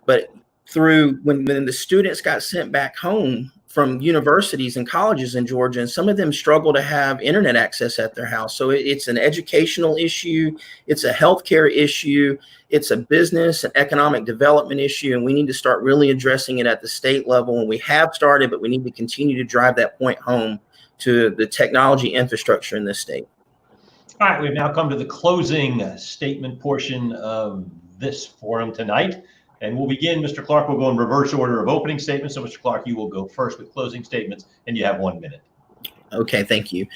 But when the students got sent back home from universities and colleges in Georgia, and some of them struggle to have internet access at their house. So it's an educational issue, it's a healthcare issue, it's a business and economic development issue, and we need to start really addressing it at the state level. And we have started, but we need to continue to drive that point home to the technology infrastructure in this state. All right, we've now come to the closing statement portion of this forum tonight. And we'll begin, Mr. Clark, we'll go in reverse order of opening statements. So Mr. Clark, you will go first with closing statements, and you have 1 minute. Okay, thank you.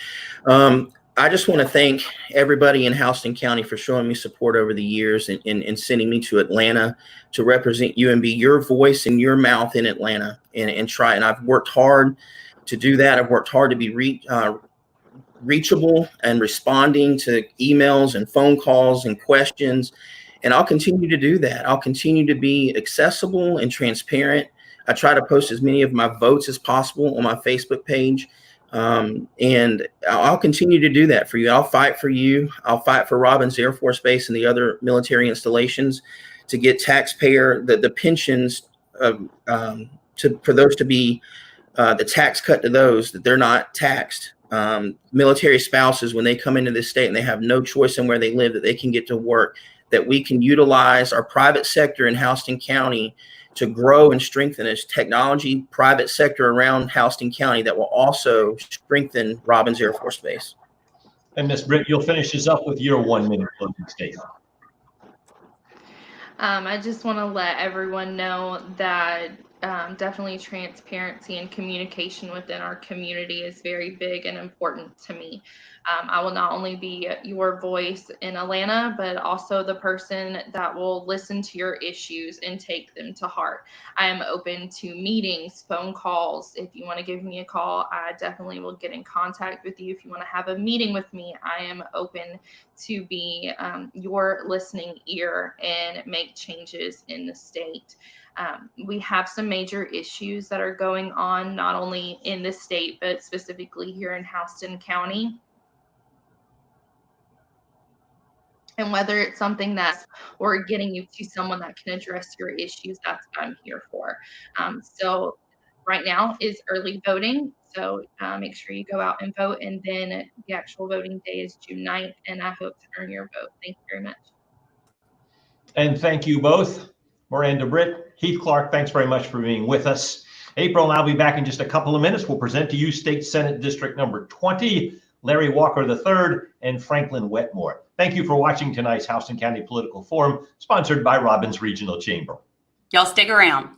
I just want to thank everybody in Houston County for showing me support over the years and sending me to Atlanta to represent you and be your voice and your mouth in Atlanta and try. And I've worked hard to do that. I've worked hard to be reachable and responding to emails and phone calls and questions. And I'll continue to do that. I'll continue to be accessible and transparent. I try to post as many of my votes as possible on my Facebook page. And I'll continue to do that for you. I'll fight for you. I'll fight for Robins Air Force Base and the other military installations to get the pensions for those to be the tax cut to those that they're not taxed. Military spouses, when they come into this state and they have no choice in where they live, that they can get to work, that we can utilize our private sector in Houston County to grow and strengthen its technology private sector around Houston County that will also strengthen Robins Air Force Base. And Ms. Britt, you'll finish this up with your 1-minute closing statement. I just want to let everyone know that definitely transparency and communication within our community is very big and important to me. I will not only be your voice in Atlanta, but also the person that will listen to your issues and take them to heart. I am open to meetings, phone calls. If you want to give me a call, I definitely will get in contact with you. If you want to have a meeting with me, I am open to be your listening ear and make changes in the state. We have some major issues that are going on, not only in the state, but specifically here in Houston County. And whether it's something or getting you to someone that can address your issues, that's what I'm here for. So right now is early voting. So make sure you go out and vote. And then the actual voting day is June 9th. And I hope to earn your vote. Thank you very much. And thank you both. Miranda Britt, Heath Clark, thanks very much for being with us. April and I'll be back in just a couple of minutes. We'll present to you State Senate District number 20, Larry Walker III, and Franklin Wetmore. Thank you for watching tonight's Houston County Political Forum, sponsored by Robins Regional Chamber. Y'all stick around.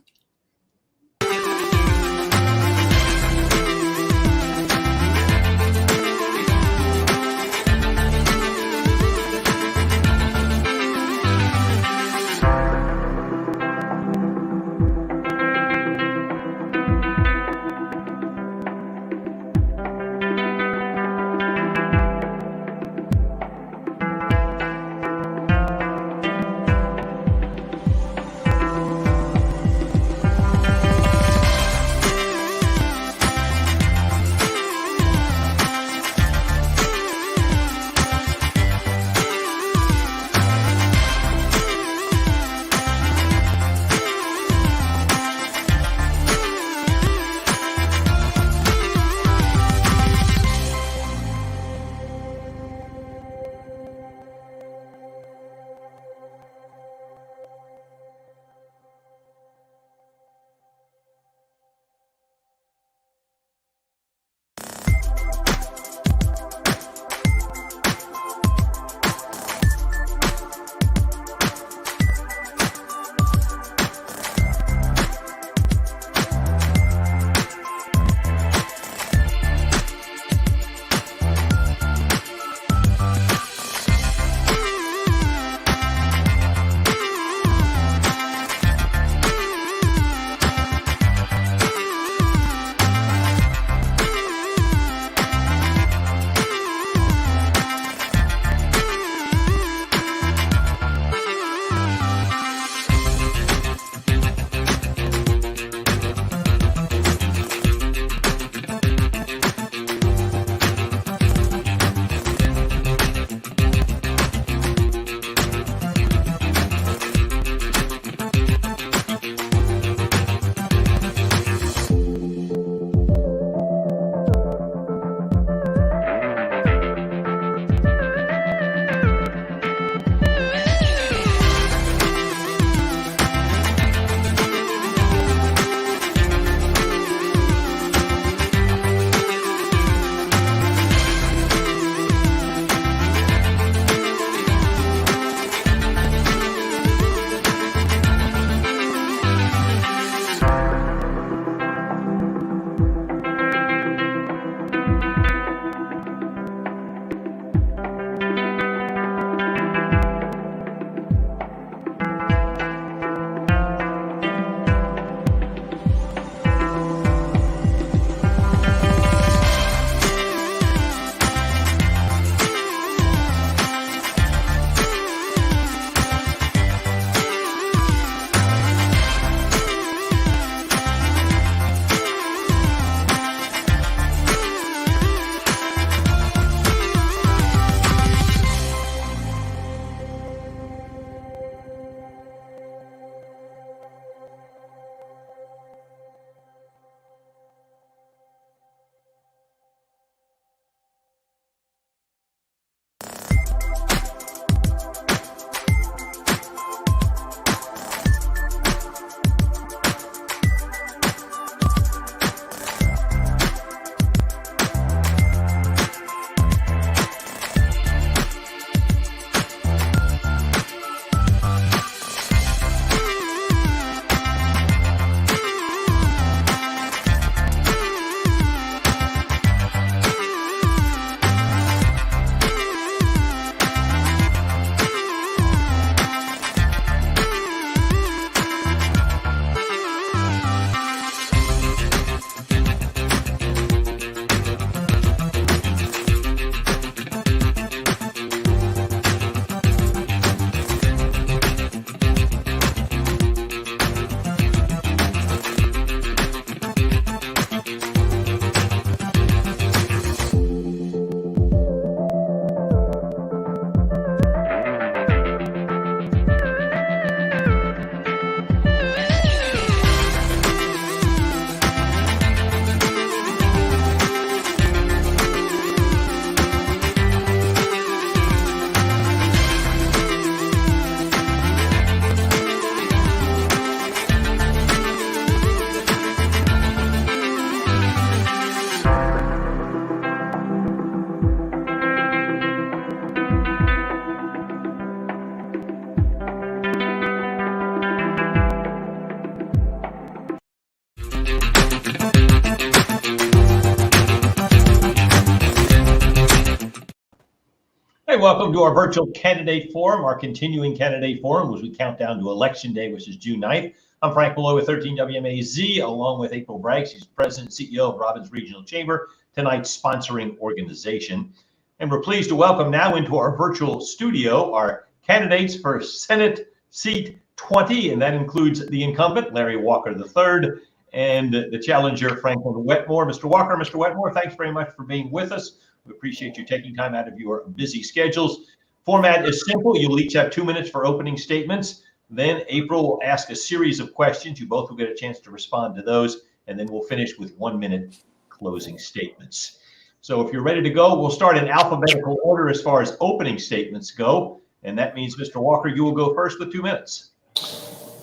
Hey, welcome to our virtual candidate forum, our continuing candidate forum as we count down to Election Day, which is June 9th. I'm Frank Malloy with 13 WMAZ, along with April Bragg. She's President and CEO of Robbins Regional Chamber, tonight's sponsoring organization. And we're pleased to welcome now into our virtual studio our candidates for Senate Seat 20, and that includes the incumbent, Larry Walker III, and the challenger, Franklin Wetmore. Mr. Walker, Mr. Wetmore, thanks very much for being with us. We appreciate you taking time out of your busy schedules. Format is simple. You'll each have 2 minutes for opening statements. Then April will ask a series of questions. You both will get a chance to respond to those, and then we'll finish with 1 minute closing statements. So if you're ready to go, we'll start in alphabetical order as far as opening statements go. And that means, Mr. Walker, you will go first with 2 minutes.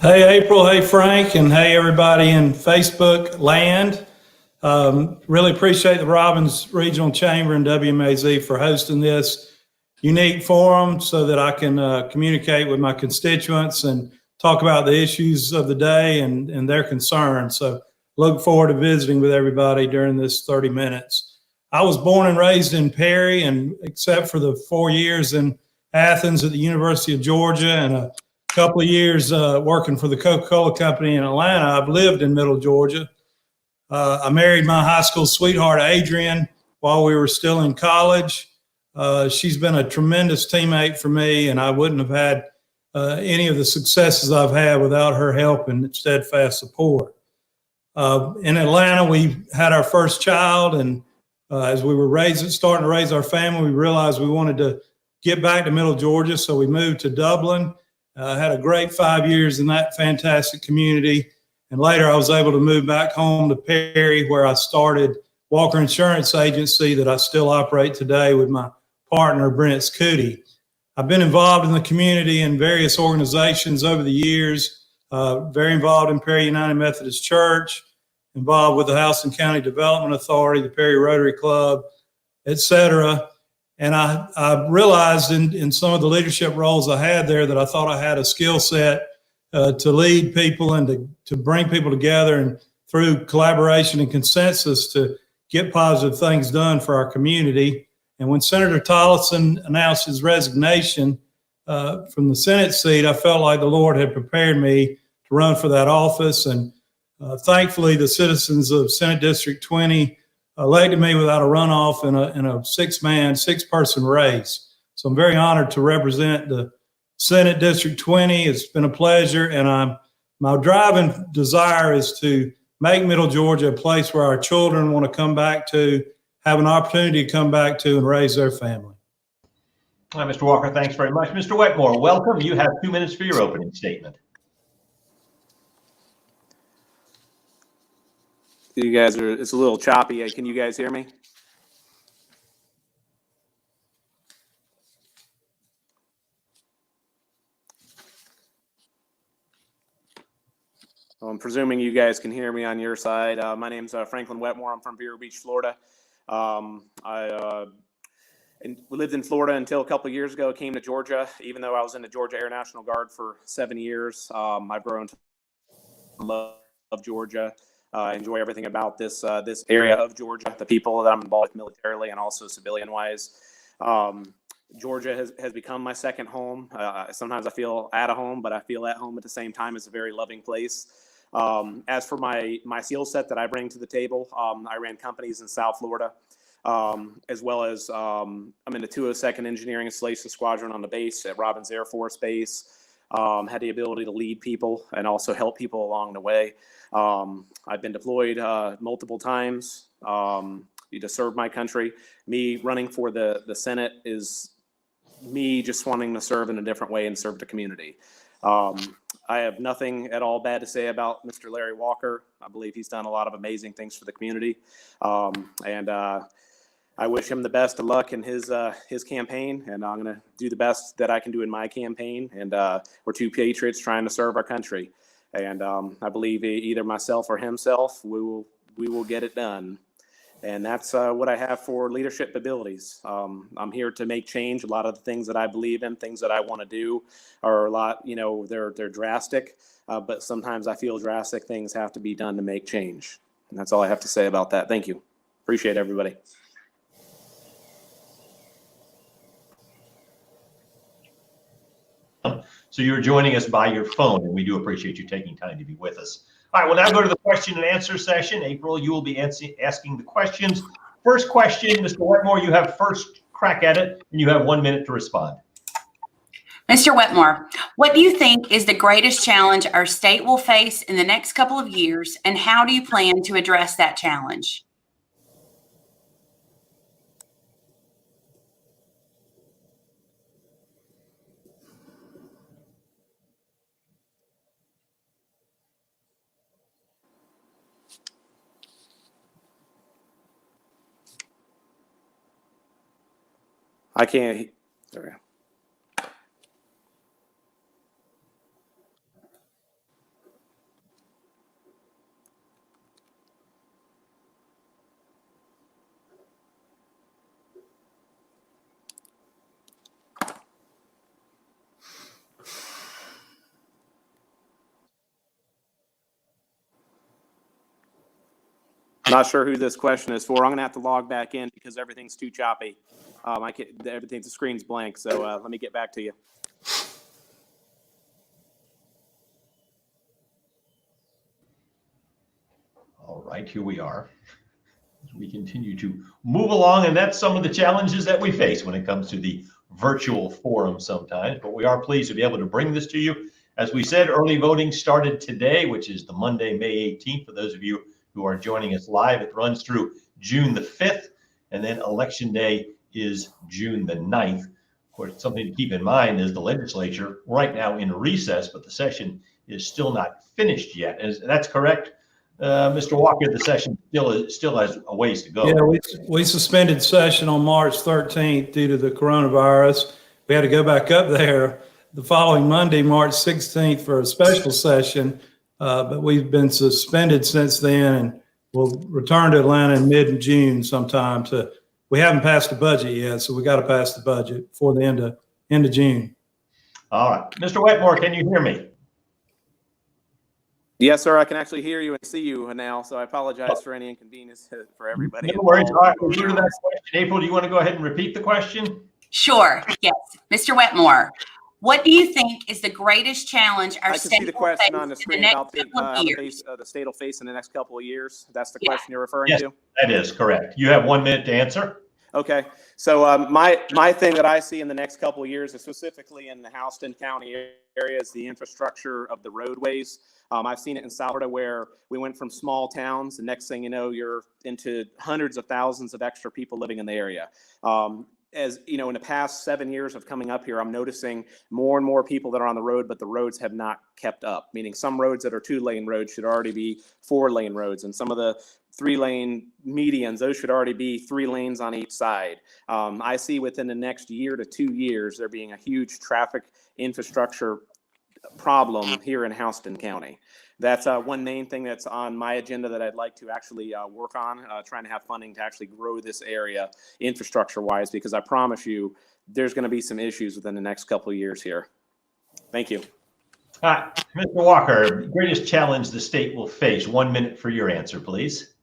Hey, April. Hey, Frank. And hey, everybody in Facebook land. Really appreciate the Robbins Regional Chamber and WMAZ for hosting this unique forum so that I can communicate with my constituents and talk about the issues of the day and their concerns. So look forward to visiting with everybody during this 30 minutes. I was born and raised in Perry, and except for the 4 years in Athens at the University of Georgia and a couple of years working for the Coca-Cola Company in Atlanta, I've lived in Middle Georgia. I married my high school sweetheart, Adrian, while we were still in college. She's been a tremendous teammate for me, and I wouldn't have had any of the successes I've had without her help and steadfast support. In Atlanta, we had our first child, and as we were starting to raise our family, we realized we wanted to get back to Middle Georgia, so we moved to Dublin. Had a great 5 years in that fantastic community. And later I was able to move back home to Perry, where I started Walker Insurance Agency that I still operate today with my partner, Brent Scooty. I've been involved in the community in various organizations over the years, very involved in Perry United Methodist Church, involved with the House and County Development Authority, the Perry Rotary Club, et cetera. And I realized in some of the leadership roles I had there that I thought I had a skill set to lead people and to bring people together and through collaboration and consensus to get positive things done for our community. And when Senator Tolleson announced his resignation from the Senate seat, I felt like the Lord had prepared me to run for that office. And thankfully, the citizens of Senate District 20 elected me without a runoff in a six-person race. So I'm very honored to represent the Senate District 20. It's been a pleasure, and my driving desire is to make Middle Georgia a place where our children want to come back to, have an opportunity to come back to, and raise their family. All right, Mr. Walker, thanks very much. Mr. Wetmore, welcome. You have 2 minutes for your opening statement. You guys it's a little choppy. Can you guys hear me? Well, I'm presuming you guys can hear me on your side. My name's Franklin Wetmore. I'm from Vero Beach, Florida. We lived in Florida until a couple of years ago. Came to Georgia, even though I was in the Georgia Air National Guard for 7 years. I've grown to love Georgia. Enjoy everything about this area of Georgia, the people that I'm involved with militarily and also civilian-wise. Georgia has become my second home. Sometimes I feel at home, but I feel at home at the same time. It's a very loving place. As for my skill set that I bring to the table, I ran companies in South Florida, as well as I'm in the 202nd Engineering Installation Squadron on the base at Robins Air Force Base. Had the ability to lead people and also help people along the way. I've been deployed multiple times to serve my country. Me running for the Senate is me just wanting to serve in a different way and serve the community. I have nothing at all bad to say about Mr. Larry Walker. I believe he's done a lot of amazing things for the community. And I wish him the best of luck in his campaign, and I'm going to do the best that I can do in my campaign. And we're two patriots trying to serve our country. And I believe either myself or himself, we will get it done. And that's what I have for leadership abilities. I'm here to make change. A lot of the things that I believe in, things that I want to do are a lot, they're drastic, but sometimes I feel drastic things have to be done to make change. And that's all I have to say about that. Thank you. Appreciate everybody. So you're joining us by your phone, and we do appreciate you taking time to be with us. All right, we'll now go to the question and answer session. April, you will be asking the questions. First question, Mr. Wetmore, you have first crack at it, and you have 1 minute to respond. Mr. Wetmore, what do you think is the greatest challenge our state will face in the next couple of years, and how do you plan to address that challenge? I can't. Sorry. Not sure who this question is for. I'm gonna have to log back in because everything's too choppy. The screen's blank. So let me get back to you. All right, here we are. We continue to move along, and that's some of the challenges that we face when it comes to the virtual forum sometimes, but we are pleased to be able to bring this to you. As we said, early voting started today, which is the Monday, May 18th. For those of you who are joining us live, it runs through June the 5th, and then Election Day is June the 9th. Of course, something to keep in mind is the legislature right now in recess, but the session is still not finished yet. That's correct, Mr. Walker? The session still has a ways to go. Yeah, we suspended session on March 13th due to the coronavirus. We had to go back up there the following Monday, March 16th, for a special session. But we've been suspended since then, and we'll return to Atlanta in mid-June sometime. We haven't passed the budget yet, so we got to pass the budget before the end of June. All right, Mr. Wetmore, can you hear me? Yes, sir. I can actually hear you and see you now, so I apologize for any inconvenience for everybody. No worries. All right, we'll go to that question. April, do you want to go ahead and repeat the question? Sure. Yes. Mr. Wetmore, what do you think is the greatest challenge our I can state see the will question face on the in screen the about next couple of years? the state will face in the next couple of years. That's the Yeah. question you're referring Yes. to? That is correct. You have 1 minute to answer. Okay, so my thing that I see in the next couple of years, specifically in the Houston County area, is the infrastructure of the roadways. I've seen it in South Florida where we went from small towns, the next thing you know, you're into hundreds of thousands of extra people living in the area. As you know, in the past 7 years of coming up here, I'm noticing more and more people that are on the road, but the roads have not kept up. Meaning some roads that are 2-lane roads should already be 4-lane roads, and some of the 3-lane medians, those should already be 3 lanes on each side. I see within the next year to 2 years, there being a huge traffic infrastructure problem here in Houston County. That's one main thing that's on my agenda that I'd like to actually work on, trying to have funding to actually grow this area infrastructure-wise, because I promise you there's going to be some issues within the next couple of years here. Thank you. Mr. Walker, greatest challenge the state will face. 1 minute for your answer, please.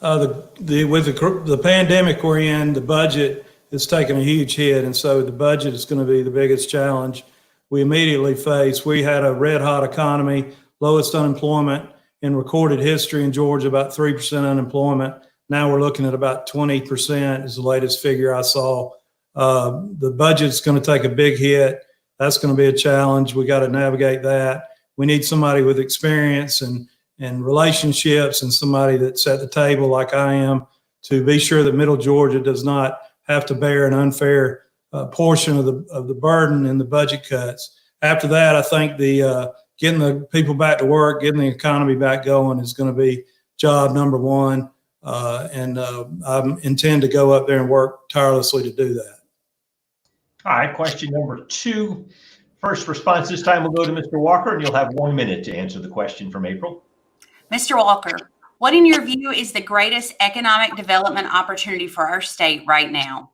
With the pandemic we're in, the budget has taken a huge hit, and so the budget is going to be the biggest challenge we immediately face. We had a red-hot economy, lowest unemployment in recorded history in Georgia, about 3% unemployment. Now we're looking at about 20% is the latest figure I saw. The budget's going to take a big hit. That's going to be a challenge. We got to navigate that. We need somebody with experience and relationships, and somebody that's at the table like I am, to be sure that Middle Georgia does not have to bear an unfair portion of the burden in the budget cuts. After that, I think getting the people back to work, getting the economy back going is going to be job number one. And I intend to go up there and work tirelessly to do that. All right, question number 2. First response this time will go to Mr. Walker, and you'll have 1 minute to answer the question from April. Mr. Walker, what in your view is the greatest economic development opportunity for our state right now?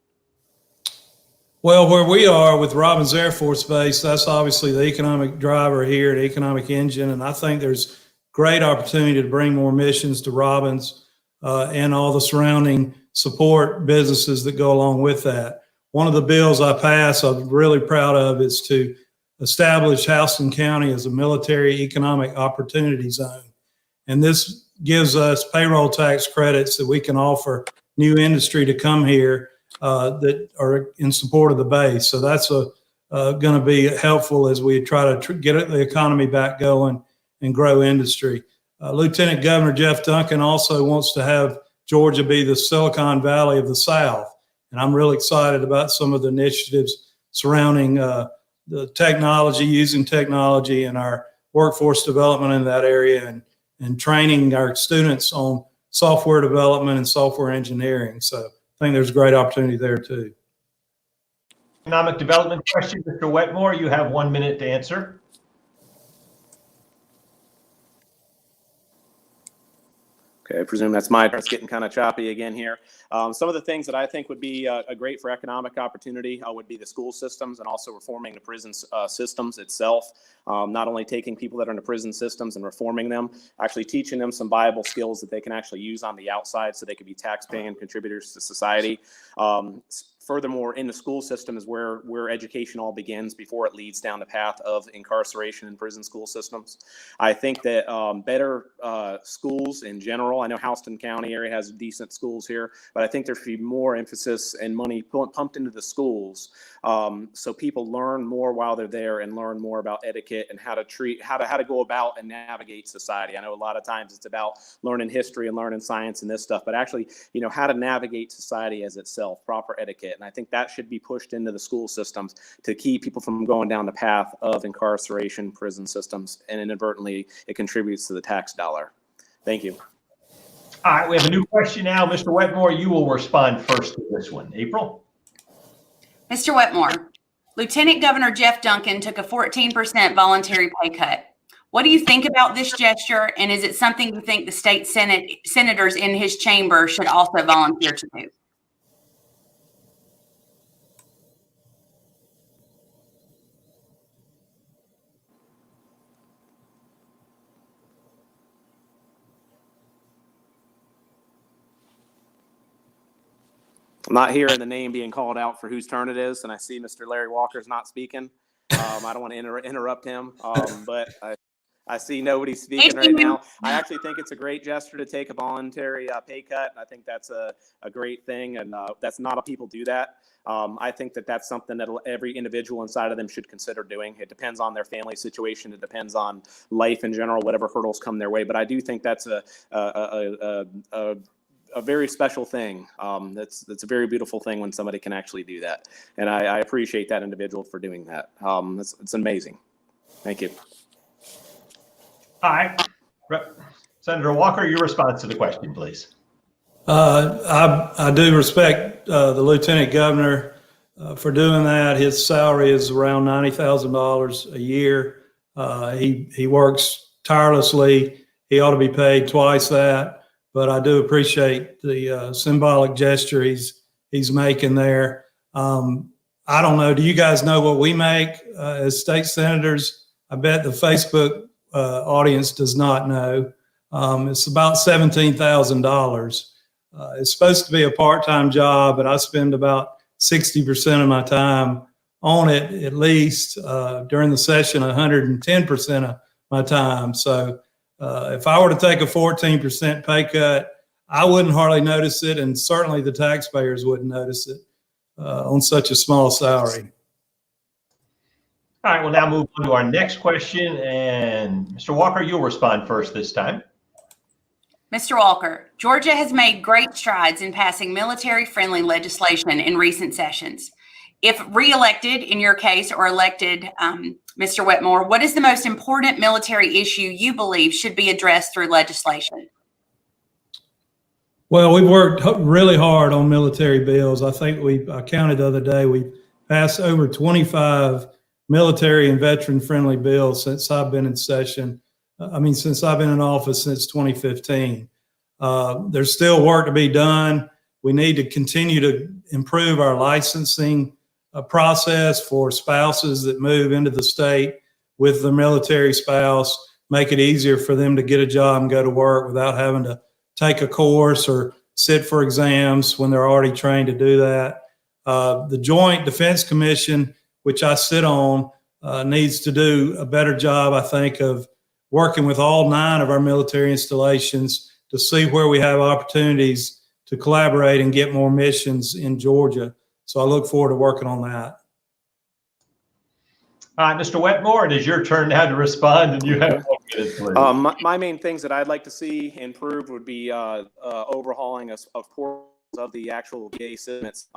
Well, where we are with Robins Air Force Base, that's obviously the economic driver here, the economic engine. And I think there's great opportunity to bring more missions to Robins and all the surrounding support businesses that go along with that. One of the bills I passed, I'm really proud of, is to established Houston County as a military economic opportunity zone. And this gives us payroll tax credits that we can offer new industry to come here that are in support of the base. So that's going to be helpful as we try to get the economy back going and grow industry. Lieutenant Governor Jeff Duncan also wants to have Georgia be the Silicon Valley of the South. And I'm really excited about some of the initiatives surrounding the technology, using technology in our workforce development in that area and training our students on software development and software engineering. So I think there's a great opportunity there too. Economic development question, Mr. Wetmore, you have 1 minute to answer. Okay, I presume that's my turn. It's getting kind of choppy again here. Some of the things that I think would be a great for economic opportunity would be the school systems and also reforming the prison systems itself. Not only taking people that are in the prison systems and reforming them, actually teaching them some viable skills that they can actually use on the outside so they can be tax-paying contributors to society. Furthermore, in the school system is where education all begins before it leads down the path of incarceration in prison school systems. I think that better schools in general, I know Houston County area has decent schools here, but I think there should be more emphasis and money pumped into the schools so people learn more while they're there and learn more about etiquette and how to go about and navigate society. I know a lot of times it's about learning history and learning science and this stuff, but actually, how to navigate society as itself, proper etiquette. And I think that should be pushed into the school systems to keep people from going down the path of incarceration, prison systems, and inadvertently it contributes to the tax dollar. Thank you. All right, we have a new question now. Mr. Wetmore, you will respond first to this one. April? Mr. Wetmore, Lieutenant Governor Jeff Duncan took a 14% voluntary pay cut. What do you think about this gesture, and is it something you think the state senators in his chamber should also volunteer to do? I'm not hearing the name being called out for whose turn it is, and I see Mr. Larry Walker's not speaking. I don't want to interrupt him, but I see nobody speaking right now. I actually think it's a great gesture to take a voluntary pay cut. I think that's a great thing, and that's not a people do that. I think that that's something that every individual inside of them should consider doing. It depends on their family situation. It depends on life in general, whatever hurdles come their way. But I do think that's a very special thing. That's a very beautiful thing when somebody can actually do that. And I appreciate that individual for doing that. It's amazing. Thank you. All right. Senator Walker, your response to the question, please. I do respect the Lieutenant Governor for doing that. His salary is around $90,000 a year. He works tirelessly. He ought to be paid twice that. But I do appreciate the symbolic gesture he's making there. I don't know. Do you guys know what we make as state senators? I bet the Facebook audience does not know. It's about $17,000. It's supposed to be a part-time job, but I spend about 60% of my time on it, at least during the session, 110% of my time. So if I were to take a 14% pay cut, I wouldn't hardly notice it, and certainly the taxpayers wouldn't notice it on such a small salary. All right, we'll now move on to our next question. And Mr. Walker, you'll respond first this time. Mr. Walker, Georgia has made great strides in passing military-friendly legislation in recent sessions. If reelected, in your case, or elected, Mr. Wetmore, what is the most important military issue you believe should be addressed through legislation? Well, we've worked really hard on military bills. I think I counted the other day, we passed over 25 military and veteran-friendly bills since I've been in session. Since I've been in office since 2015. There's still work to be done. We need to continue to improve our licensing process for spouses that move into the state with the military spouse, make it easier for them to get a job and go to work without having to take a course or sit for exams when they're already trained to do that. The Joint Defense Commission, which I sit on, needs to do a better job, I think, of working with all 9 of our military installations to see where we have opportunities to collaborate and get more missions in Georgia. So I look forward to working on that. All right, Mr. Wetmore, it is your turn now to respond, and you have 1 minute, please. My main things that I'd like to see improved would be overhauling of portions of the actual VA systems.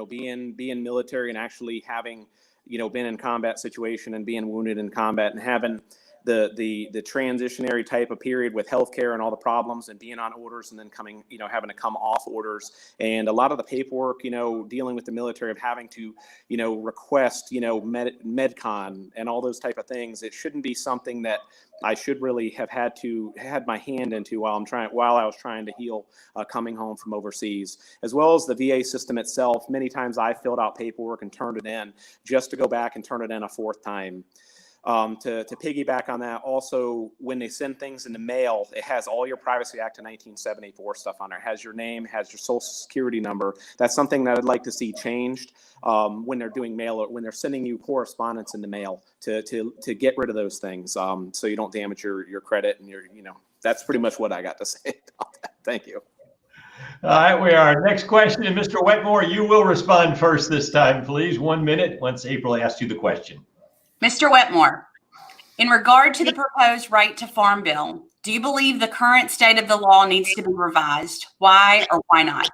Being military and actually having, been in combat situation and being wounded in combat and having the transitionary type of period with healthcare and all the problems and being on orders and then coming, having to come off orders, and a lot of the paperwork, dealing with the military of having to, request, MedCon and all those type of things. It shouldn't be something that I should really have had my hand into while I was trying to heal, coming home from overseas, as well as the VA system itself. Many times I filled out paperwork and turned it in just to go back and turn it in a 4th time. To piggyback on that, also, when they send things in the mail, it has all your Privacy Act of 1974 stuff on there. It has your name, has your social security number. That's something that I'd like to see changed when they're doing mail or when they're sending you correspondence in the mail to get rid of those things, so you don't damage your credit and that's pretty much what I got to say about that. Thank you. All right, we are. Next question, Mr. Wetmore, you will respond first this time, please. 1 minute once April asks you the question. Mr. Wetmore, in regard to the proposed right to farm bill, do you believe the current state of the law needs to be revised? Why or why not?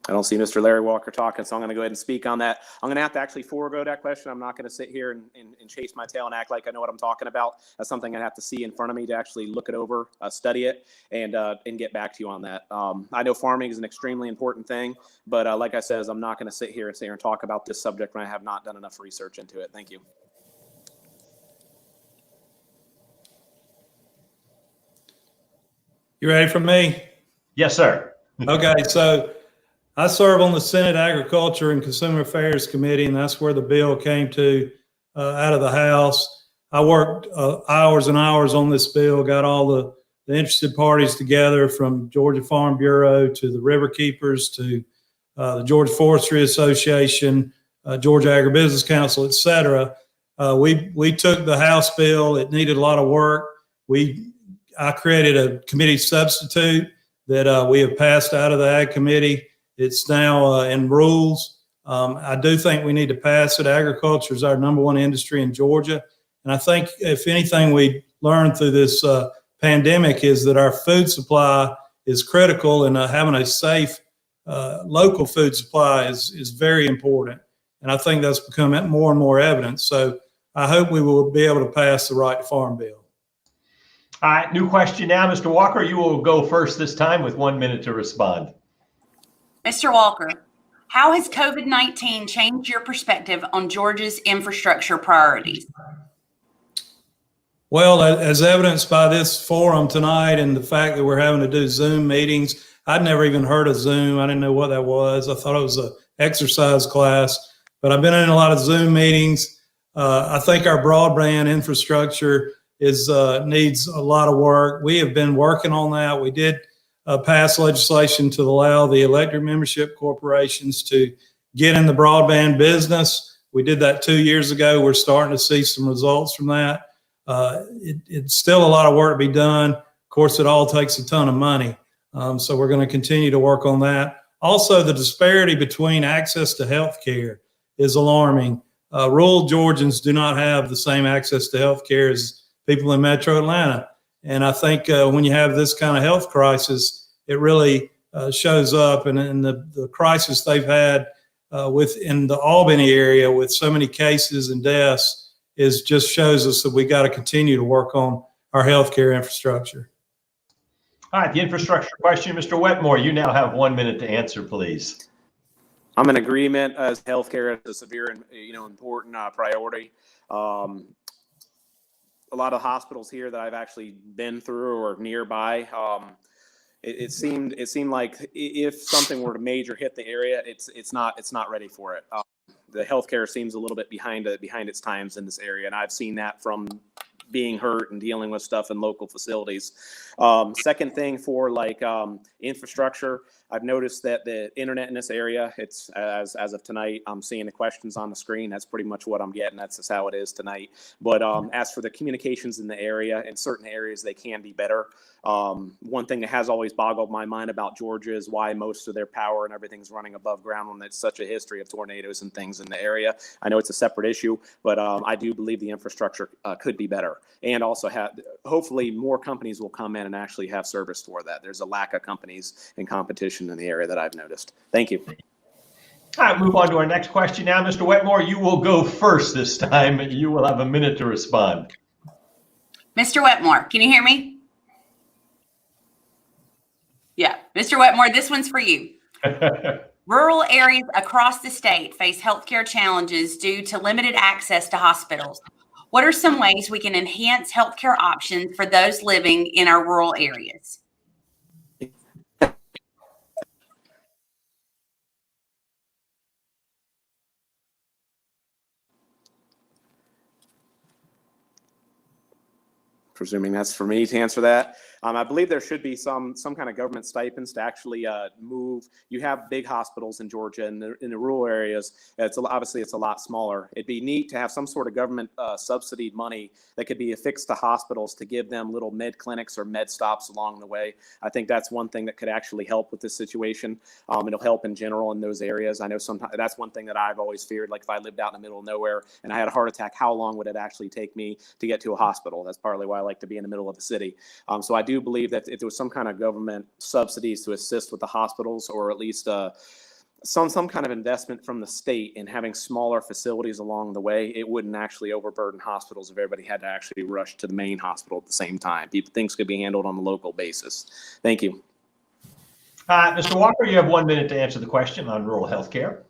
I don't see Mr. Larry Walker talking, so I'm going to go ahead and speak on that. I'm going to have to actually forego that question. I'm not going to sit here and chase my tail and act like I know what I'm talking about. That's something I have to see in front of me to actually look it over, study it, and get back to you on that. I know farming is an extremely important thing, but like I said, I'm not going to sit here and talk about this subject when I have not done enough research into it. Thank you. You ready for me? Yes, sir. Okay, so I serve on the Senate Agriculture and Consumer Affairs Committee, and that's where the bill came to out of the House. I worked hours and hours on this bill, got all the interested parties together, from Georgia Farm Bureau to the River Keepers to the Georgia Forestry Association, Georgia Agribusiness Council, et cetera. We took the House bill. It needed a lot of work. I created a committee substitute that we have passed out of the Ag Committee. It's now in rules. I do think we need to pass it. Agriculture is our #1 industry in Georgia. And I think if anything we learned through this pandemic is that our food supply is critical, and having a safe local food supply is very important. And I think that's becoming more and more evident. So I hope we will be able to pass the right to farm bill. All right, new question now. Mr. Walker, you will go first this time with 1 minute to respond. Mr. Walker, how has COVID-19 changed your perspective on Georgia's infrastructure priorities? Well, as evidenced by this forum tonight and the fact that we're having to do Zoom meetings, I'd never even heard of Zoom. I didn't know what that was. I thought it was an exercise class, but I've been in a lot of Zoom meetings. I think our broadband infrastructure needs a lot of work. We have been working on that. We did pass legislation to allow the electric membership corporations to get in the broadband business. We did that 2 years ago. We're starting to see some results from that. It's still a lot of work to be done. Of course, it all takes a ton of money. So we're going to continue to work on that. Also, the disparity between access to health care is alarming. Rural Georgians do not have the same access to health care as people in Metro Atlanta. And I think when you have this kind of health crisis, it really shows up. And in the crisis they've had in the Albany area with so many cases and deaths just shows us that we got to continue to work on our healthcare infrastructure. All right, the infrastructure question, Mr. Wetmore, you now have 1 minute to answer, please. I'm in agreement as healthcare is a severe and important priority. A lot of hospitals here that I've actually been through or nearby, it seemed like if something were to major hit the area, it's not ready for it. The healthcare seems a little bit behind its times in this area, and I've seen that from being hurt and dealing with stuff in local facilities. Second thing for like infrastructure, I've noticed that the internet in this area, it's as of tonight, I'm seeing the questions on the screen. That's pretty much what I'm getting. That's just how it is tonight. But as for the communications in the area, in certain areas, they can be better. One thing that has always boggled my mind about Georgia is why most of their power and everything's running above ground when it's such a history of tornadoes and things in the area. I know it's a separate issue, but I do believe the infrastructure could be better, and also hopefully more companies will come in and actually have service for that. There's a lack of companies and competition in the area that I've noticed. Thank you. All right, move on to our next question now. Mr. Wetmore, you will go first this time. You will have a minute to respond. Mr. Wetmore, can you hear me? Yeah, Mr. Wetmore, this one's for you. Rural areas across the state face healthcare challenges due to limited access to hospitals. What are some ways we can enhance healthcare options for those living in our rural areas? Presuming that's for me to answer that. I believe there should be some kind of government stipends to actually move. You have big hospitals in Georgia, and in the rural areas, obviously it's a lot smaller. It'd be neat to have some sort of government subsidied money that could be affixed to hospitals to give them little med clinics or med stops along the way. I think that's one thing that could actually help with this situation. It'll help in general in those areas. I know sometimes that's one thing that I've always feared. Like if I lived out in the middle of nowhere and I had a heart attack, how long would it actually take me to get to a hospital? That's partly why I like to be in the middle of the city. So I do believe that if there was some kind of government subsidies to assist with the hospitals, or at least some kind of investment from the state in having smaller facilities along the way, it wouldn't actually overburden hospitals if everybody had to actually rush to the main hospital at the same time. Things could be handled on a local basis. Thank you. Mr. Walker, you have 1 minute to answer the question on rural health care.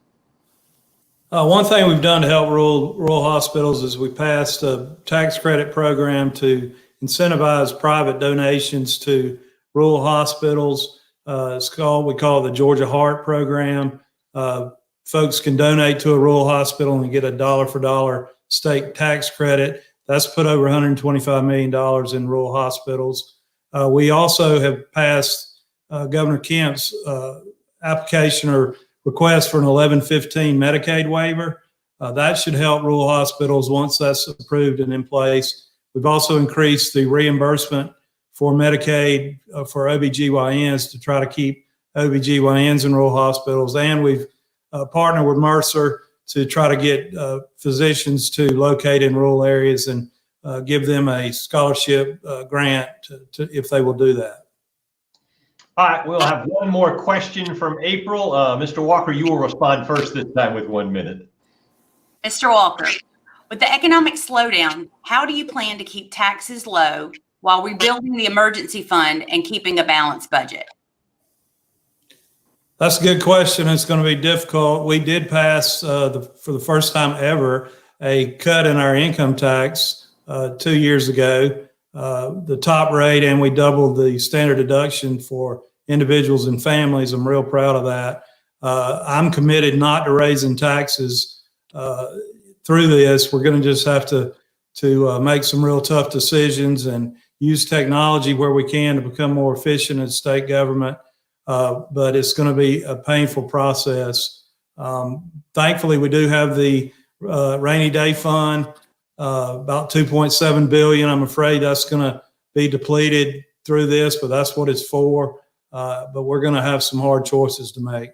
One thing we've done to help rural hospitals is we passed a tax credit program to incentivize private donations to rural hospitals. We call it the Georgia Heart Program. Folks can donate to a rural hospital and get a dollar for dollar state tax credit. That's put over $125 million in rural hospitals. We also have passed Governor Kemp's application or request for an 1115 Medicaid waiver. That should help rural hospitals once that's approved and in place. We've also increased the reimbursement for Medicaid for OBGYNs to try to keep OBGYNs in rural hospitals. And we've partnered with Mercer to try to get physicians to locate in rural areas and give them a scholarship grant if they will do that. All right, we'll have one more question from April. Mr. Walker, you will respond first this time with 1 minute. Mr. Walker, with the economic slowdown, how do you plan to keep taxes low while rebuilding the emergency fund and keeping a balanced budget? That's a good question. It's going to be difficult. We did pass, for the first time ever, a cut in our income tax 2 years ago, the top rate, and we doubled the standard deduction for individuals and families. I'm real proud of that. I'm committed not to raising taxes through this. We're going to just have to make some real tough decisions and use technology where we can to become more efficient in state government. But it's going to be a painful process. Thankfully, we do have the rainy day fund, about $2.7 billion. I'm afraid that's going to be depleted through this, but that's what it's for. But we're going to have some hard choices to make.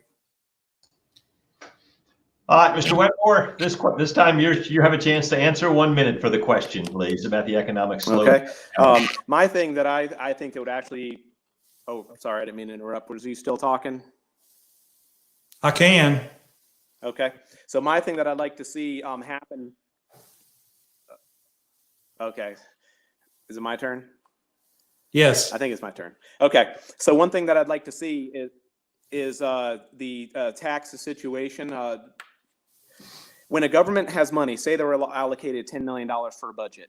All right, Mr. Wetmore, this time you have a chance to answer. 1 minute for the question, please, about the economic slowdown. Okay. My thing that I think it would actually. Oh, sorry, I didn't mean to interrupt. Was he still talking? I can. Okay. So my thing that I'd like to see happen. Okay. Is it my turn? Yes. I think it's my turn. Okay. So one thing that I'd like to see is the tax situation. When a government has money, say they were allocated $10 million for a budget,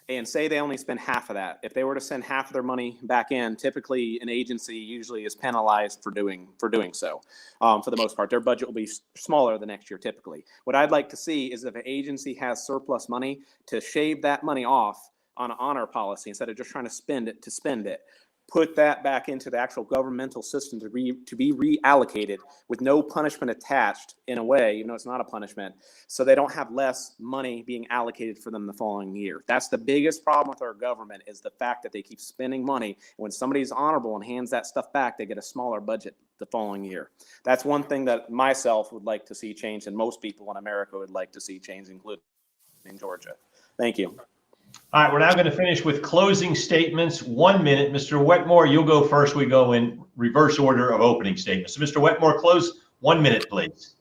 and say they only spend half of that. If they were to send half of their money back in, typically an agency usually is penalized for doing so. For the most part, their budget will be smaller the next year typically. What I'd like to see is if an agency has surplus money, to shave that money off on an honor policy instead of just trying to spend it to spend it. Put that back into the actual governmental system to be reallocated with no punishment attached in a way, even though it's not a punishment, so they don't have less money being allocated for them the following year. That's the biggest problem with our government, is the fact that they keep spending money. When somebody's honorable and hands that stuff back, they get a smaller budget the following year. That's one thing that myself would like to see change, and most people in America would like to see change, including in Georgia. Thank you. All right, we're now going to finish with closing statements. 1 minute. Mr. Wetmore, you'll go first. We go in reverse order of opening statements. So, Mr. Wetmore, close. 1 minute, please.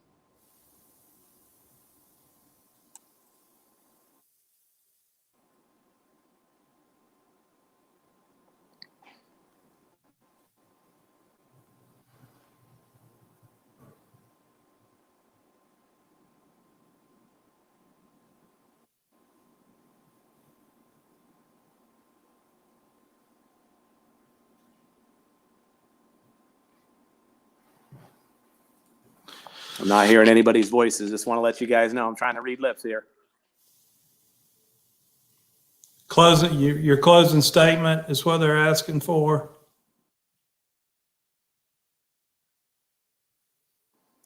I'm not hearing anybody's voices. Just want to let you guys know I'm trying to read lips here. Closing, your closing statement is what they're asking for.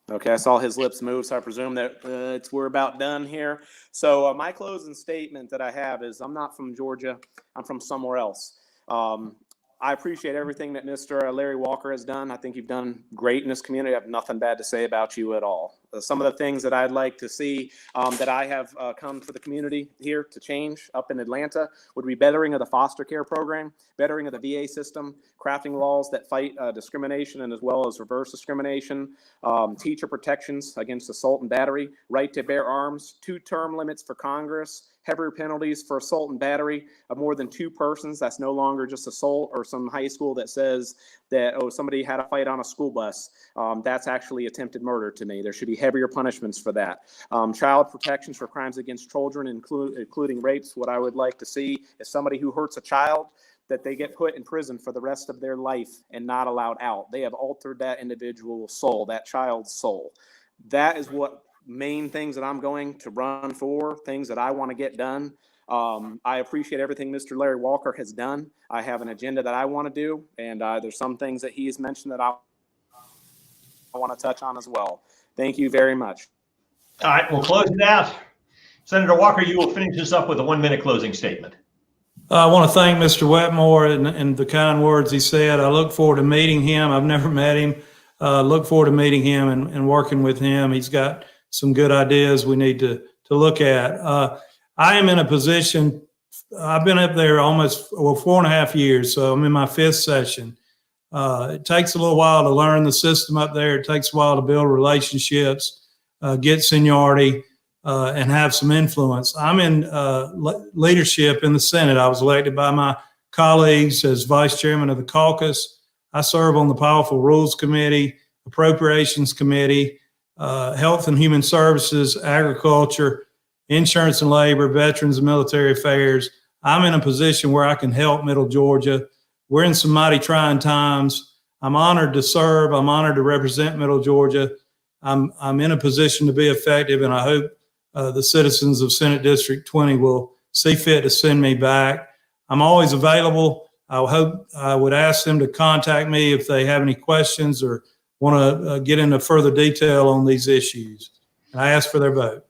Okay, I saw his lips move, so I presume that we're about done here. So my closing statement that I have is, I'm not from Georgia. I'm from somewhere else. I appreciate everything that Mr. Larry Walker has done. I think you've done great in this community. I have nothing bad to say about you at all. Some of the things that I'd like to see that I have come for the community here to change up in Atlanta would be bettering of the foster care program, bettering of the VA system, crafting laws that fight discrimination and as well as reverse discrimination, teacher protections against assault and battery, right to bear arms, 2 term limits for Congress, heavier penalties for assault and battery of more than 2 persons. That's no longer just assault or some high school that says that, oh, somebody had a fight on a school bus. That's actually attempted murder to me. There should be heavier punishments for that. Child protections for crimes against children, including rapes. What I would like to see is somebody who hurts a child, that they get put in prison for the rest of their life and not allowed out. They have altered that individual's soul, that child's soul. That is what main things that I'm going to run for, things that I want to get done. I appreciate everything Mr. Larry Walker has done. I have an agenda that I want to do, and there's some things that he has mentioned that I want to touch on as well. Thank you very much. All right, we'll close it out. Senator Walker, you will finish this up with a 1 minute closing statement. I want to thank Mr. Wetmore and the kind words he said. I look forward to meeting him. I've never met him. Look forward to meeting him and working with him. He's got some good ideas we need to look at. I am in a position, I've been up there almost 4.5 years, so I'm in my 5th session. It takes a little while to learn the system up there. It takes a while to build relationships, get seniority, and have some influence. I'm in leadership in the Senate. I was elected by my colleagues as vice chairman of the caucus. I serve on the Powerful Rules Committee, Appropriations Committee, Health and Human Services, Agriculture, Insurance and Labor, Veterans and Military Affairs. I'm in a position where I can help Middle Georgia. We're in some mighty trying times. I'm honored to serve. I'm honored to represent Middle Georgia. I'm in a position to be effective, and I hope the citizens of Senate District 20 will see fit to send me back. I'm always available. I would ask them to contact me if they have any questions or want to get into further detail on these issues. I ask for their vote.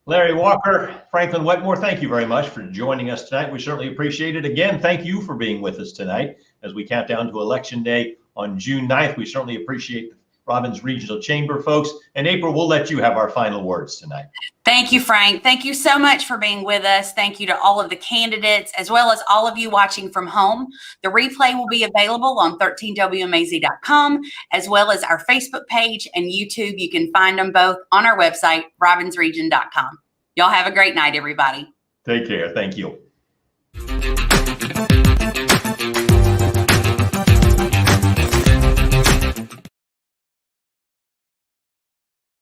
Larry Walker, Franklin Wetmore, thank you very much for joining us tonight. We certainly appreciate it. Again, thank you for being with us tonight as we count down to Election Day on June 9th. We certainly appreciate the Robbins Regional Chamber folks. And April, we'll let you have our final words tonight. Thank you, Frank. Thank you so much for being with us. Thank you to all of the candidates, as well as all of you watching from home. The replay will be available on 13wmaz.com, as well as our Facebook page and YouTube. You can find them both on our website, robbinsregion.com. Y'all have a great night, everybody. Take care. Thank you.